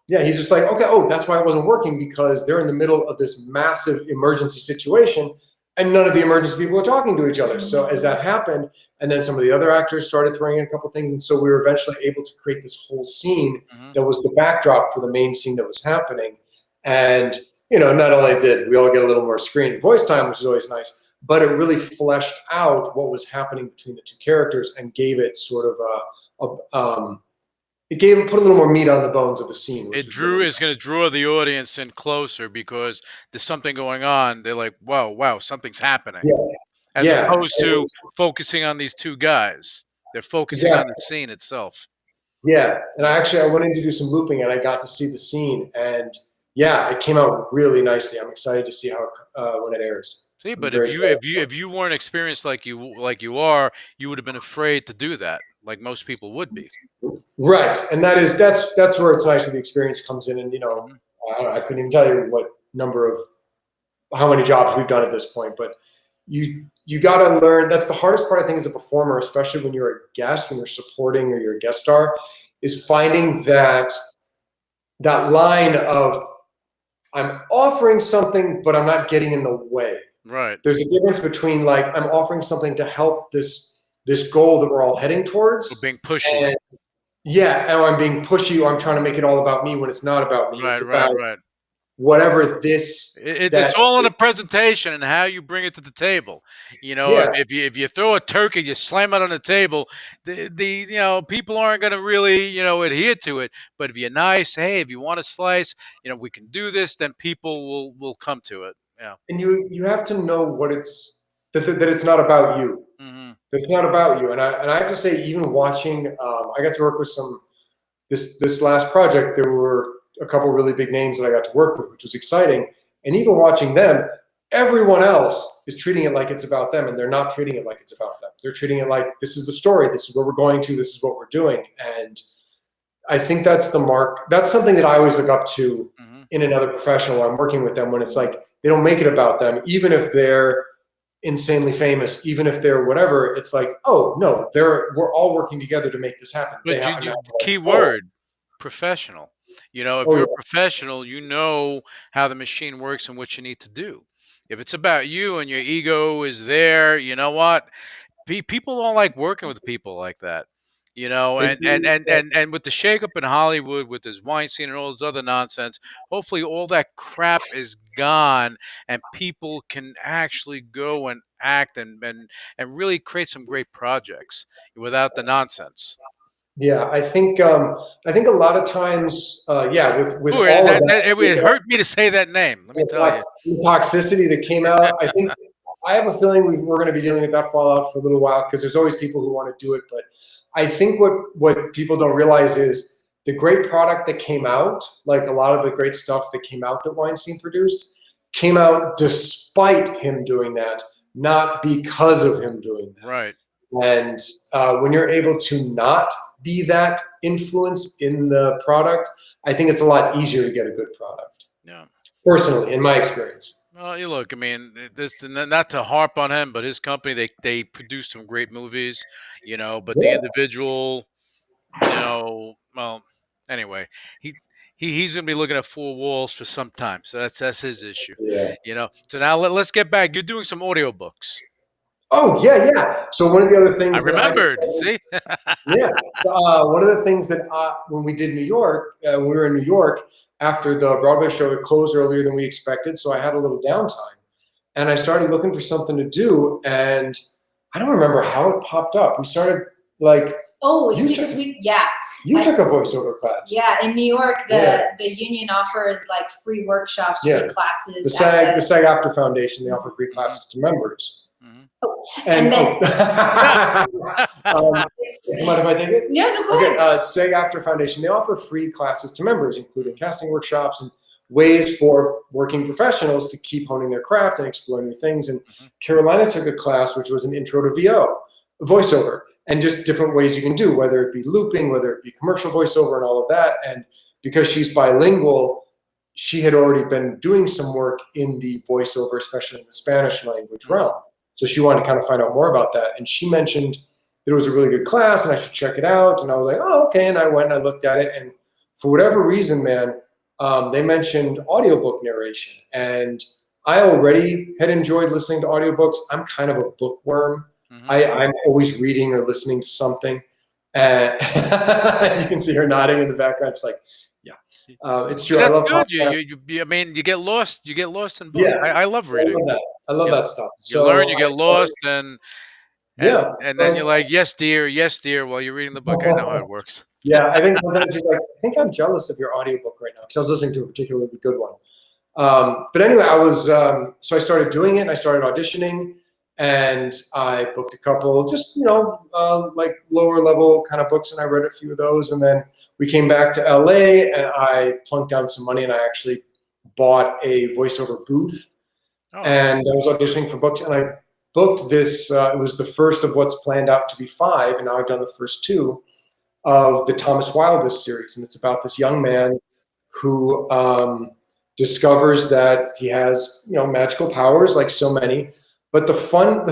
Yeah, he's just like, okay, oh, that's why it wasn't working, because they're in the middle of this massive emergency situation and none of the emergency people are talking to each other. So as that happened, and then some of the other actors started throwing in a couple things, and so we were eventually able to create this whole scene that was the backdrop for the main scene that was happening. And you know, not only did we all get a little more screen voice time, which is always nice, but it really fleshed out what was happening between the two characters and gave it sort of put a little more meat on the bones of the scene. It's going to draw the audience in closer because there's something going on. They're like, wow, something's happening. As opposed to focusing on these two guys. They're focusing on the scene itself. Yeah, and I went in to do some looping, and I got to see the scene, and yeah, it came out really nicely. I'm excited to see how when it airs. See, but if you weren't experienced like you are, you would have been afraid to do that, like most people would be. Right, and that's where it's nice when the experience comes in, and you know, I couldn't even tell you how many jobs we've done at this point, but you got to learn. That's the hardest part, I think, as a performer, especially when you're a guest, when you're supporting or you're a guest star, is finding that line of, I'm offering something, but I'm not getting in the way. Right. There's a difference between like, I'm offering something to help this goal that we're all heading towards. Or being pushy. And I'm being pushy, or I'm trying to make it all about me when it's not about me. It's about whatever this. It's all in a presentation and how you bring it to the table. You know, if you throw a turkey, you slam it on the table, the people aren't going to really adhere to it. But if you're nice, hey, if you want a slice, we can do this, then people will come to it. Yeah. And you have to know what it's that it's not about you. It's not about you. And I have to say, even watching, I got to work with this last project. There were a couple really big names that I got to work with, which was exciting. And even watching them, everyone else is treating it like it's about them, and they're not treating it like it's about them. They're treating it like, this is the story, this is where we're going to, this is what we're doing. And I think that's the mark. That's something that I always look up to in another professional when I'm working with them, when it's like, they don't make it about them, even if they're insanely famous, even if they're whatever. It's like, oh no, we're all working together to make this happen. But key word, professional. If you're a professional, you know how the machine works and what you need to do. If it's about you and your ego is there, you know what? People don't like working with people like that. And with the shakeup in Hollywood, with this Weinstein and all this other nonsense, hopefully all that crap is gone and people can actually go and act and really create some great projects without the nonsense. Yeah, I think a lot of times, with all of that, it hurt me to say that name. Let me tell you, the toxicity that came out. I think I have a feeling we're going to be dealing with that fallout for a little while, because there's always people who want to do it. But I think what people don't realize is the great product that came out, like a lot of the great stuff that came out that Weinstein produced, came out despite him doing that, not because of him doing that. Right. And when you're able to not be that influence in the product, I think it's a lot easier to get a good product. Yeah. Personally, in my experience. Well, you look, I mean, not to harp on him, but his company, they produce some great movies, but the individual, well, anyway, he's going to be looking at four walls for some time. So that's his issue. Yeah. So now let's get back. You're doing some audiobooks. Oh, yeah. So one of the other things I remembered, see? Yeah. One of the things that when we did New York, when we were in New York, after the Broadway show, it closed earlier than we expected, so I had a little downtime. And I started looking for something to do, and I don't remember how it popped up. We started, Oh, it's You because took- we You took a voiceover class. Yeah, in New York, the union offers like free workshops, free classes. The SAG After Foundation, they offer free classes to members. And then, mind if I take it? Yeah, no, go ahead. SAG After Foundation, they offer free classes to members, including casting workshops and ways for working professionals to keep honing their craft and explore new things. And Carolina took a class which was an intro to voiceover, and just different ways you can do, whether it be looping, whether it be commercial voiceover and all of that. And because she's bilingual, she had already been doing some work in the voiceover, especially in the Spanish language realm. So she wanted to kind of find out more about that. And she mentioned that it was a really good class and I should check it out. And I was like, oh, okay. And I went and I looked at it. And for whatever reason, man, they mentioned audiobook narration. And I already had enjoyed listening to audiobooks. I'm kind of a bookworm. I'm always reading or listening to something. And you can see her nodding in the background. She's like, yeah, it's true. That's I love good. I mean, you get lost. You get lost in books. Yeah. I love reading. I love that stuff. You learn, you get lost, and yeah, then you're like, yes, dear, while you're reading the book. I know how it works. Yeah, I think sometimes she's like, I think I'm jealous of your audiobook right now because I was listening to a particularly good one. But anyway, I was so I started doing it and I started auditioning and I booked a couple just, like lower level kind of books and I read a few of those. And then we came back to LA and I plunked down some money and I actually bought a voiceover booth and I was auditioning for books and I booked this. It was the first of what's planned out to be 5. And now I've done the first 2 of the Thomas Wildest series. And it's about this young man who discovers that he has, magical powers like so many. But the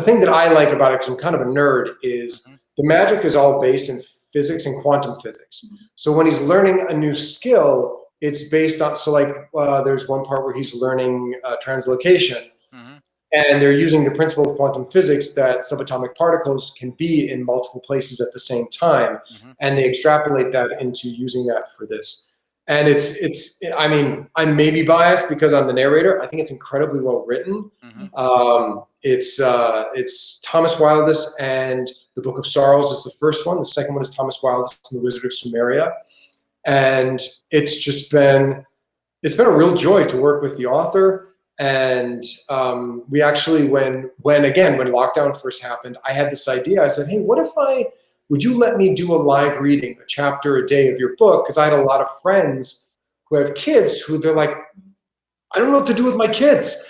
thing that I like about it, because I'm kind of a nerd, is the magic is all based in physics and quantum physics. So when he's learning a new skill, it's based on, there's one part where he's learning translocation. And they're using the principle of quantum physics that subatomic particles can be in multiple places at the same time. And they extrapolate that into using that for this. And I mean, I may be biased because I'm the narrator. I think it's incredibly well written. It's Thomas Wildest and the Book of Sorrows is the first one. The second one is Thomas Wildest and the Wizard of Sumeria. And it's been a real joy to work with the author. And we actually, when lockdown first happened, I had this idea. I said, hey, would you let me do a live reading, a chapter a day of your book? Because I had a lot of friends who have kids who they're like, I don't know what to do with my kids.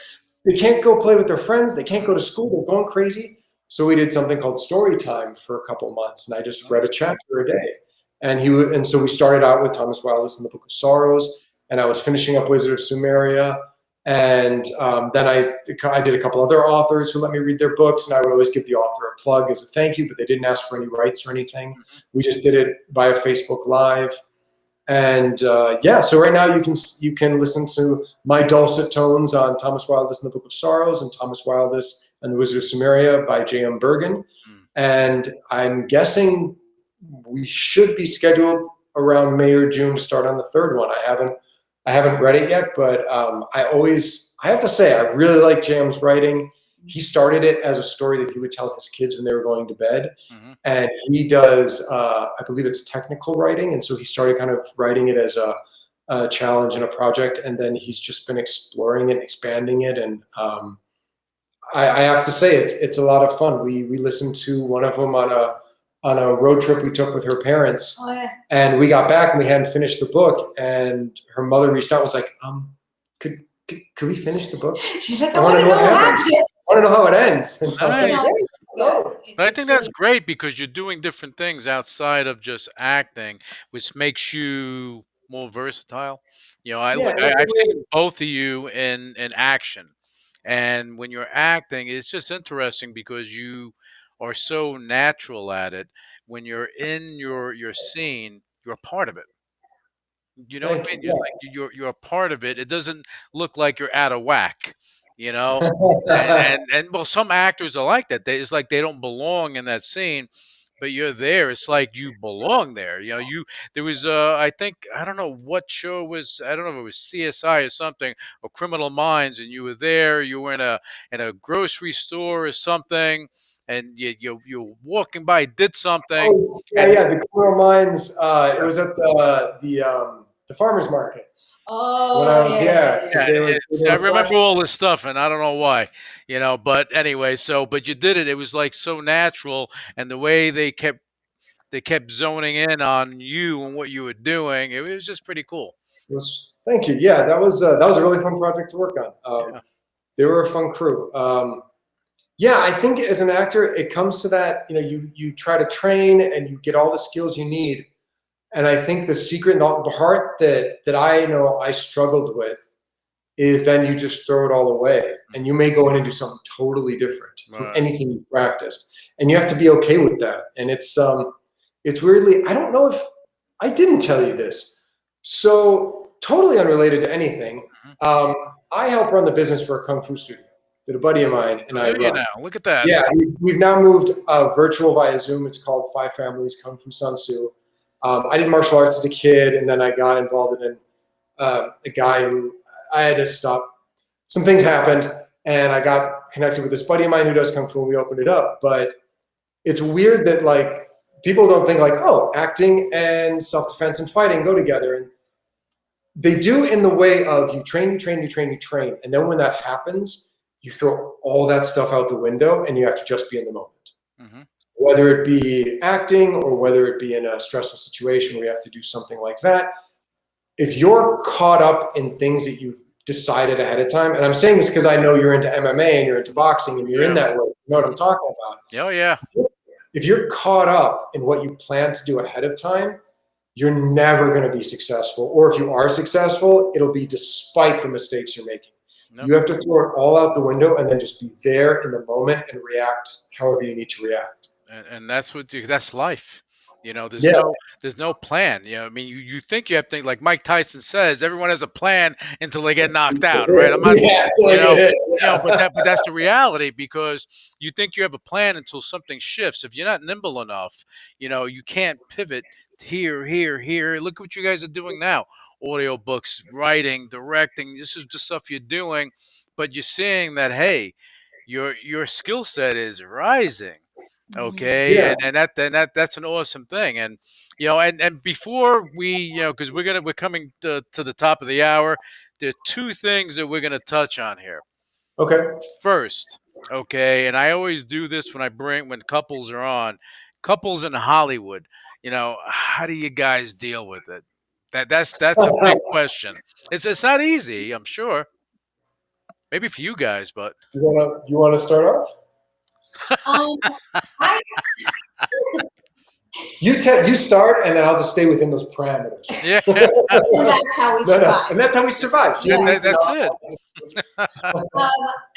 They can't go play with their friends. They can't go to school. They're going crazy. So we did something called story time for a couple months. And I just read a chapter a day. And so we started out with Thomas Wildest and the Book of Sorrows. And I was finishing up Wizard of Sumeria. And then I did a couple other authors who let me read their books, and I would always give the author a plug as a thank you, but they didn't ask for any rights or anything. We just did it via Facebook Live. And so right now you can listen to my dulcet tones on Thomas Wildest and the Book of Sorrows and Thomas Wildest and the Wizard of Sumeria by J.M. Bergen. And I'm guessing we should be scheduled around May or June to start on the 3rd one. I haven't read it yet, but I have to say, I really like J.M.'s writing. He started it as a story that he would tell his kids when they were going to bed. And he does, I believe it's technical writing. And so he started kind of writing it as a challenge and a project. And then he's just been exploring it and expanding it. And I have to say, it's a lot of fun. We listened to one of them on a road trip we took with her parents. And we got back and we hadn't finished the book. And her mother reached out and was like, could we finish the book? She's like, I want to know what happens. I want to know how it ends. And I think that's great because you're doing different things outside of just acting, which makes you more versatile. I've seen both of you in action. And when you're acting, it's just interesting because you are so natural at it. When you're in your scene, you're a part of it. You know what I mean? You're a part of it. It doesn't look like you're out of whack, you know. And well, some actors are like that. It's like they don't belong in that scene, but you're there. It's like you belong there. There was I think I don't know what show it was. I don't know if it was CSI or something or Criminal Minds, and you were there. You were in a grocery store or something. and you're walking by, did something. Oh, yeah, the Criminal Minds. It was at the farmers market. Oh, when I was because I remember all this stuff, and I don't know why, But anyway, but you did it. It was like so natural, and the way they kept zoning in on you and what you were doing. It was just pretty cool. Thank you. Yeah, that was a really fun project to work on. They were a fun crew. Yeah, I think as an actor, it comes to that. You try to train and you get all the skills you need. And I think the secret, the heart that I know I struggled with, is then you just throw it all away, and you may go in and do something totally different from anything you've practiced, and you have to be okay with that. And it's weirdly, I don't know if I didn't tell you this, so totally unrelated to anything. I help run the business for a kung fu studio that a buddy of mine and I run. Look at that. Yeah, we've now moved virtual via Zoom. It's called Five Families Kung Fu Sun Tzu. I did martial arts as a kid, and then I got involved in a guy who I had to stop. Some things happened, and I got connected with this buddy of mine who does Kung Fu, and we opened it up. But it's weird that, like, people don't think, like, oh, acting and self-defense and fighting go together. And they do in the way of you train. And then when that happens, you throw all that stuff out the window, and you have to just be in the moment. Whether it be acting or whether it be in a stressful situation where you have to do something like that, if you're caught up in things that you've decided ahead of time, and I'm saying this because I know you're into MMA and you're into boxing and you're in that way, you know what I'm talking about. Oh, yeah. If you're caught up in what you plan to do ahead of time, you're never going to be successful. Or if you are successful, it'll be despite the mistakes you're making. Nope. You have to throw it all out the window and then just be there in the moment and react however you need to react. And that's life. There's no plan. I mean, you think you have things, like Mike Tyson says, everyone has a plan until they get knocked out, right? I'm not, but that's the reality, because you think you have a plan until something shifts. If you're not nimble enough, you can't pivot here. Look at what you guys are doing now. Audio books, writing, directing. This is the stuff you're doing, but you're seeing that, hey, your skill set is rising. Okay. And that's an awesome thing. And and before we, because we're coming to the top of the hour, there are two things that we're gonna touch on here. Okay. First, okay, and I always do this when couples are on, couples in Hollywood. How do you guys deal with it? That's a big question. It's not easy, I'm sure. Maybe for you guys, but you wanna start off? You start, and then I'll just stay within those parameters. Yeah. And that's how we survive. And that's how we survive. That's it.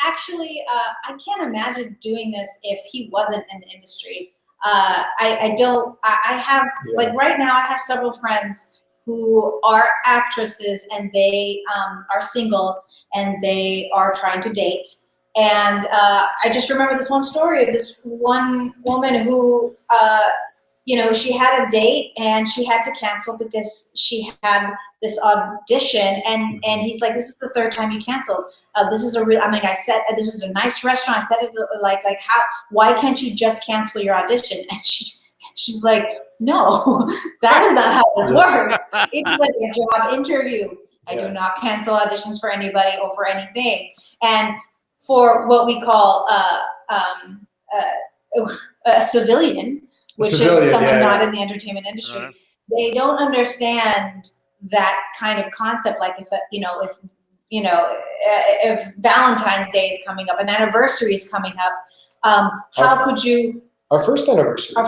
Actually, I can't imagine doing this if he wasn't in the industry. I have, like, right now I have several friends who are actresses, and they are single, and they are trying to date. And I just remember this one story of this one woman who, she had a date and she had to cancel because she had this audition. And he's like, this is the third time you canceled. This is I said, this is a nice restaurant. I said it like why can't you just cancel your audition? And she's like, no, that is not how this works. It's like a job interview. I do not cancel auditions for anybody or for anything. And for what we call a civilian, which is someone not in the entertainment industry, they don't understand that kind of concept. Like if Valentine's Day is coming up, an anniversary is coming up, how could you? Our first anniversary. Our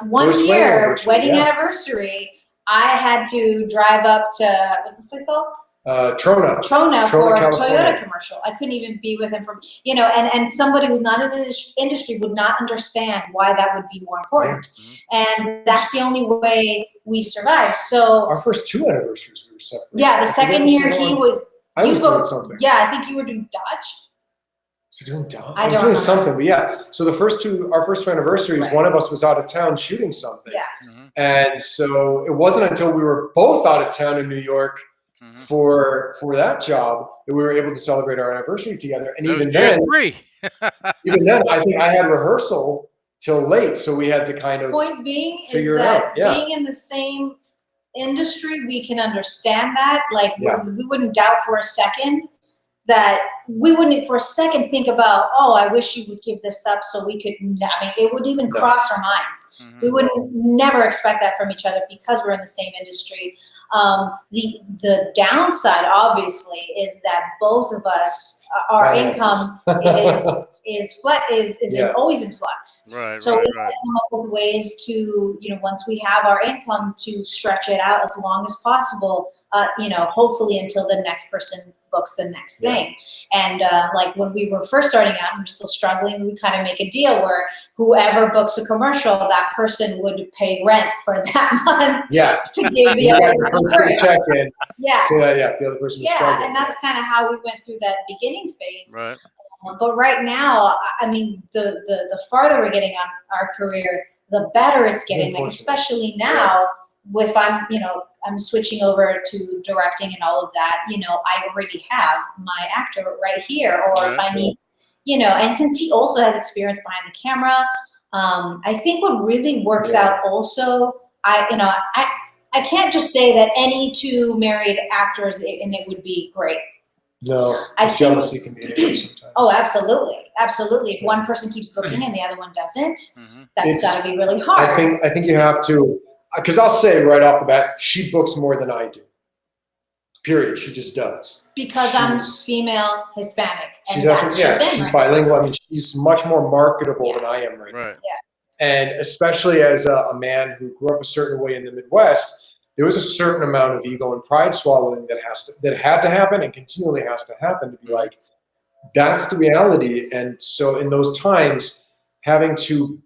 1 year wedding anniversary. I had to drive up to, what's this place called? Trona for a California. Toyota commercial. I couldn't even be with him and somebody who's not in the industry would not understand why that would be more important. Mm-hmm. And that's the only way we survive. So our first two anniversaries we were separate. Yeah, the second year he was. I was doing something. Yeah, I think you were doing Dodge. Was he doing Dodge? I was doing something, but yeah. So our first two anniversaries, one of us was out of town shooting something. Yeah. Mm-hmm. And so it wasn't until we were both out of town in New York for that job that we were able to celebrate our anniversary together. And even then, I think I had rehearsal till late, so we had to kind of point being figure is it that out. Yeah. being in the same industry, we can understand that. Like Yeah. we wouldn't doubt for a second that we wouldn't for a second think about, oh, I wish you would give this up so we could. I mean, it would even cross our minds. We wouldn't never expect that from each other because we're in the same industry. The downside, obviously, is that both of us, our income is always in flux. Right. So we have to come up with ways to, once we have our income, to stretch it out as long as possible. Hopefully until the next person books the next thing. And like when we were first starting out and we're still struggling, we kind of make a deal where whoever books a commercial, that person would pay rent for that month. Yeah. To give the other person check in. Yeah. So that the other person was struggling. And that's kind of how we went through that beginning phase. Right. But right now, I mean, the farther we're getting on our career, the better it's getting. Like especially now, if I'm switching over to directing and all of that, I already have my actor right here. Or if I need, and since he also has experience behind the camera, I think what really works out also, I can't just say that any two married actors and it would be great. No, jealousy can be an issue sometimes. Oh, absolutely. Absolutely. If one person keeps booking and the other one doesn't, that's got to be really hard. I think you have to, because I'll say right off the bat, she books more than I do. Period. She just does. Because I'm female, Hispanic. And she's bilingual. I mean, she's much more marketable than I am right now. Yeah. And especially as a man who grew up a certain way in the Midwest, there was a certain amount of ego and pride swallowing that had to happen and continually has to happen to be like, that's the reality. And so in those times, having to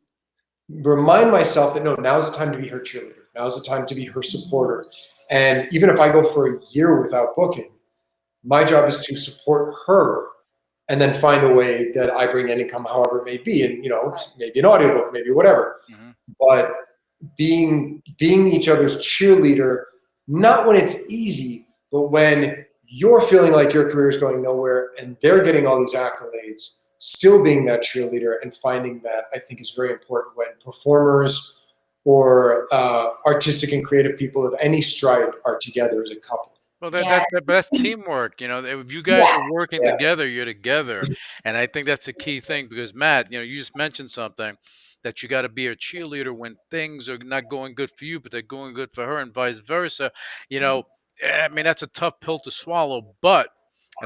remind myself that, no, now's the time to be her cheerleader. Now's the time to be her supporter. And even if I go for a year without booking, my job is to support her and then find a way that I bring in income, however it may be. And, maybe an audiobook, maybe whatever. But being each other's cheerleader, not when it's easy, but when you're feeling like your career is going nowhere and they're getting all these accolades, still being that cheerleader and finding that, I think, is very important when performers or artistic and creative people of any stripe are together as a couple. Well, that's teamwork. If you guys are working together, you're together. And I think that's a key thing because, Matt, you just mentioned something that you got to be a cheerleader when things are not going good for you, but they're going good for her and vice versa. I mean, that's a tough pill to swallow. And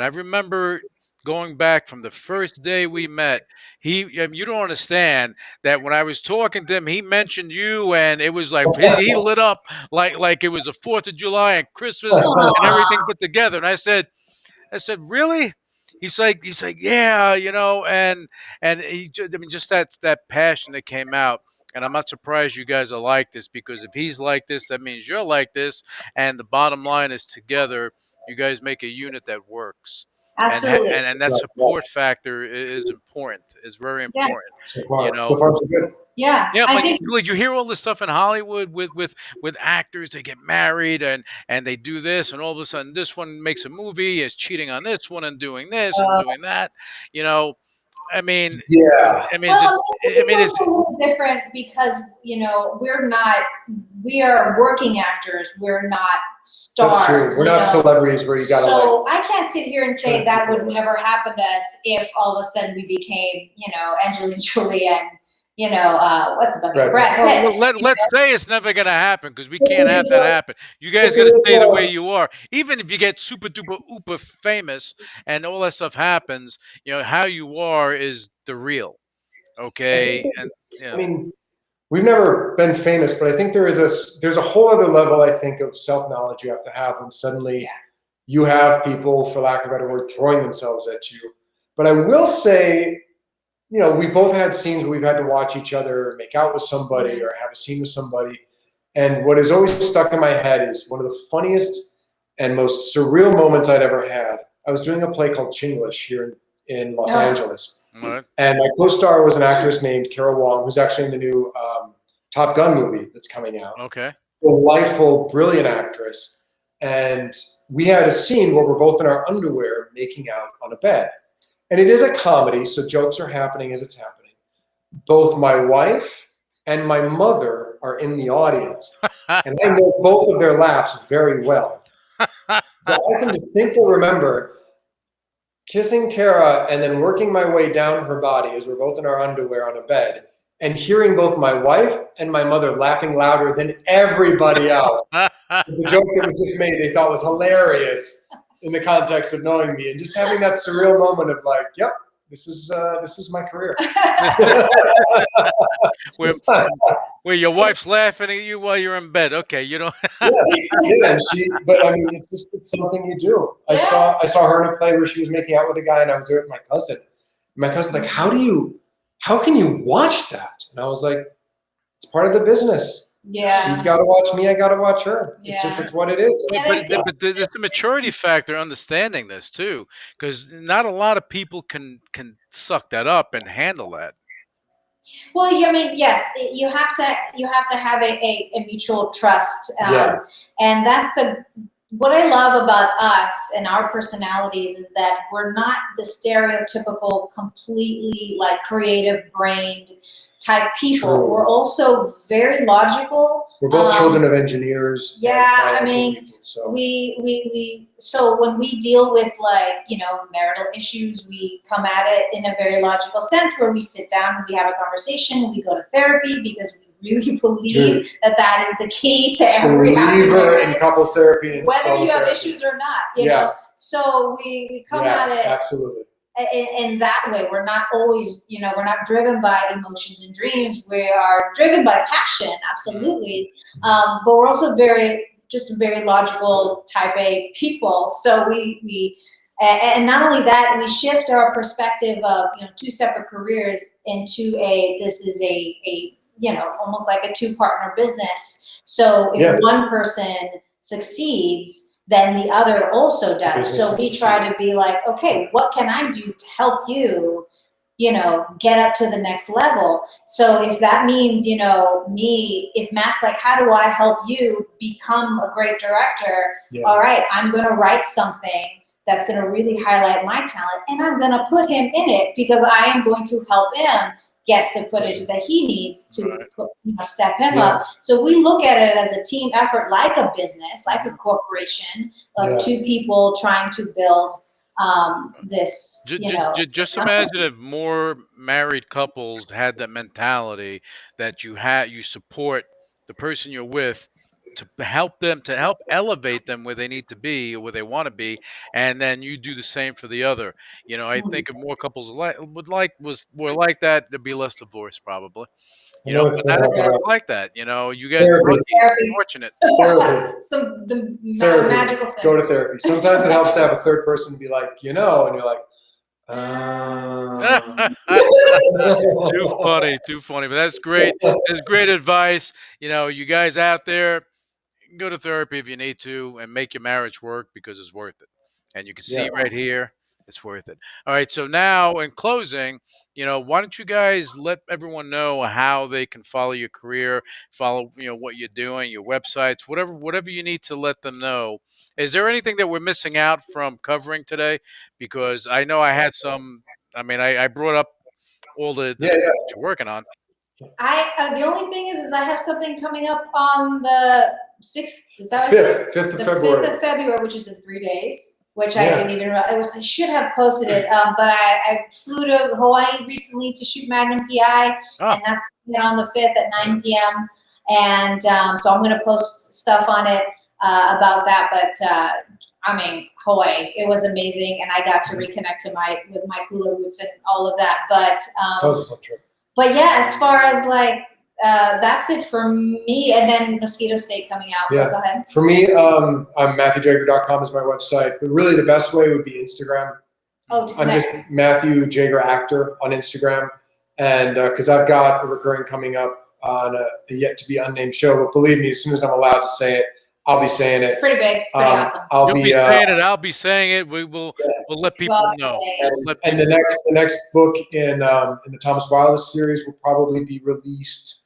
I remember going back from the first day we met, you don't understand that when I was talking to him, he mentioned you, and it was like he lit up like it was the 4th of July and Christmas and everything put together. And I said, really? He's like, yeah, and just that passion that came out. And I'm not surprised you guys are like this, because if he's like this, that means you're like this. And the bottom line is, together, you guys make a unit that works. Absolutely. And that support factor is important. It's very important. So far, so good. Yeah. I think you hear all this stuff in Hollywood with actors. They get married and they do this, and all of a sudden this one makes a movie, is cheating on this one and doing this and doing that. I mean, it's a little different because we are working actors. We're not stars. That's true. We're not celebrities where you got to. So I can't sit here and say that would never happen to us if all of a sudden we became, Angelina Jolie and what's the Brad Pitt. Well, let's say it's never going to happen, because we can't have that happen. You guys got to stay the way you are. Even if you get super duper uber famous and all that stuff happens, how you are is the real. Okay. I mean, we've never been famous, but I think there's a whole other level, I think, of self-knowledge you have to have when suddenly you have people, for lack of a better word, throwing themselves at you. But I will say, we've both had scenes where we've had to watch each other make out with somebody or have a scene with somebody. And what has always stuck in my head is one of the funniest and most surreal moments I'd ever had. I was doing a play called Chinglish here in Los Angeles. Right. And my co-star was an actress named Carol Wong, who's actually in the new Top Gun movie that's coming out. Okay. Delightful, brilliant actress. And we had a scene where we're both in our underwear making out on a bed. And it is a comedy, so jokes are happening as it's happening. Both my wife and my mother are in the audience. And I know both of their laughs very well. So I can distinctly remember kissing Kara and then working my way down her body as we're both in our underwear on a bed and hearing both my wife and my mother laughing louder than everybody else. The joke that was just made, they thought was hilarious in the context of knowing me, and just having that surreal moment of like, yep, this is my career. where your wife's laughing at you while you're in bed. Okay, you know. Yeah, but I mean, it's something you do. I saw her in a play where she was making out with a guy, and I was there with my cousin. My cousin's like, how can you watch that? And I was like, it's part of the business. Yeah. She's got to watch me. I got to watch her. Yeah. It's what it is. But there's the maturity factor, understanding this too, because not a lot of people can suck that up and handle that. Well, I mean, yes, you have to have a mutual trust, and that's what I love about us and our personalities is that we're not the stereotypical, completely like creative brained type people. True. We're also very logical. We're both children of engineers. Yeah, I mean, people, so. So when we deal with like, marital issues, we come at it in a very logical sense where we sit down, we have a conversation, we go to therapy because we really believe that is the key to every believer in couples therapy, and whether you have issues or not, you know. So we come at it absolutely. In that way. We're not always, we're not driven by emotions and dreams. We are driven by passion, absolutely. But we're also very logical type A people. So we and not only that, we shift our perspective of, two separate careers into this is a almost like a two-partner business. So if one person succeeds, then the other also does. So we try to be like, okay, what can I do to help you, get up to the next level? So if that means, if Matt's like, how do I help you become a great director? All right, I'm going to write something that's going to really highlight my talent, and I'm going to put him in it because I am going to help him get the footage that he needs to step him up. So we look at it as a team effort, like a business, like a corporation of two people trying to build this. Just imagine if more married couples had that mentality that you support the person you're with to help elevate them where they need to be or where they want to be, and then you do the same for the other. I think if more couples were like that, there'd be less divorce probably. But not everyone's like that. You guys are lucky, fortunate. The magical thing. Go to therapy. Sometimes it helps to have a third person be like, and you're like, too funny. But that's great. That's great advice. You guys out there, go to therapy if you need to and make your marriage work because it's worth it. And you can see right here, it's worth it. All right. So now in closing, why don't you guys let everyone know how they can follow your career, follow, what you're doing, your websites, whatever you need to let them know. Is there anything that we're missing out from covering today? Because I know I had some, I brought up all the that you're working on. The only thing is I have something coming up on the 6th. Is that 5th of February? 5th of February, which is in 3 days. Which I didn't even realize. I should have posted it, but I flew to Hawaii recently to shoot Magnum PI, and that's coming on the 5th at 9 p.m. And so I'm going to post stuff on it about that. But Hawaii, it was amazing, and I got to reconnect with my hula roots and all of that. But that was a fun trip. But yeah, as far as like. That's it for me, and then Mosquito State coming out. Yeah. Go ahead. For me, I'm MatthewJaeger.com is my website, but really the best way would be Instagram. I'm just Matthew Jaeger Actor on Instagram, and because I've got a recurring coming up on a yet to be unnamed show, but believe me, as soon as I'm allowed to say it, I'll be saying it. It's pretty big. It's pretty awesome. You'll be saying it. I'll be saying it. We'll let people know. And the next book in the Thomas Wildest series will probably be released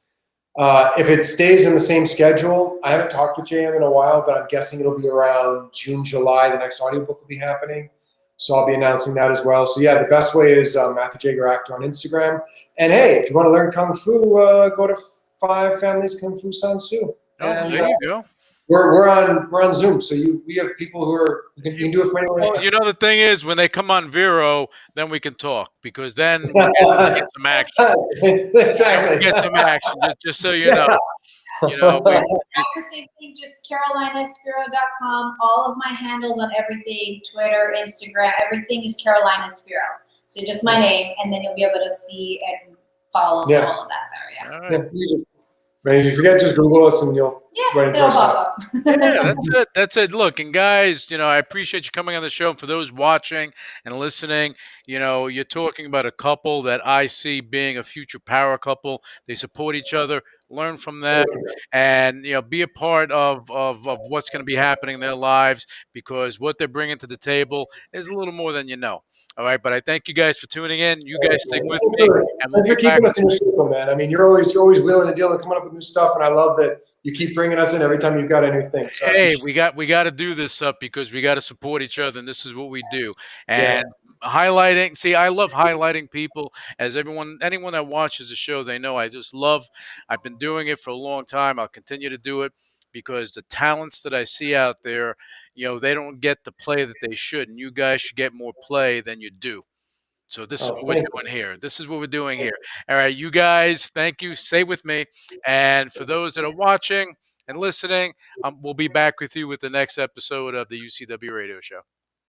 If it stays in the same schedule, I haven't talked with JM in a while, but I'm guessing it'll be around June, July. The next audiobook will be happening. So I'll be announcing that as well. So yeah, the best way is Matthew Jaeger Actor on Instagram. And hey, if you want to learn Kung Fu, go to 5 Families Kung Fu San Su. Oh, there you go. We're on Zoom, so we have people who are you can do it for anyone. Well, you know, the thing is, when they come on Vero, then we can talk, because then we'll get some action. Exactly. We'll get some action, just so you know. You know, The same thing, just CarolinaSpiro.com. All of my handles on everything, Twitter, Instagram, everything is Carolina Spiro. So just my name, and then you'll be able to see and follow all of that there. All right. If you forget, just Google us and you'll run into our stuff. Yeah, that's it. Look, and guys, you know, I appreciate you coming on the show. For those watching and listening, you know, you're talking about a couple that I see being a future power couple. They support each other, learn from them, and, you know, be a part of what's going to be happening in their lives, because what they're bringing to the table is a little more than you know. All right, but I thank you guys for tuning in. You guys stick with me, and we'll Thanks for keeping us in your circle, man. I mean, you're always willing to deal and coming up with new stuff, and I love that you keep bringing us in every time you've got a new thing. So hey, we got to do this up, because we got to support each other, and this is what we do. And highlighting, see, I love highlighting people. As anyone that watches the show, they know I just love. I've been doing it for a long time. I'll continue to do it, because the talents that I see out there, you know, they don't get the play that they should, and you guys should get more play than you do. So this is what we're doing here. This is what we're doing here. All right, you guys, thank you. Stay with me. And for those that are watching and listening, we'll be back with you with the next episode of the UCW Radio Show.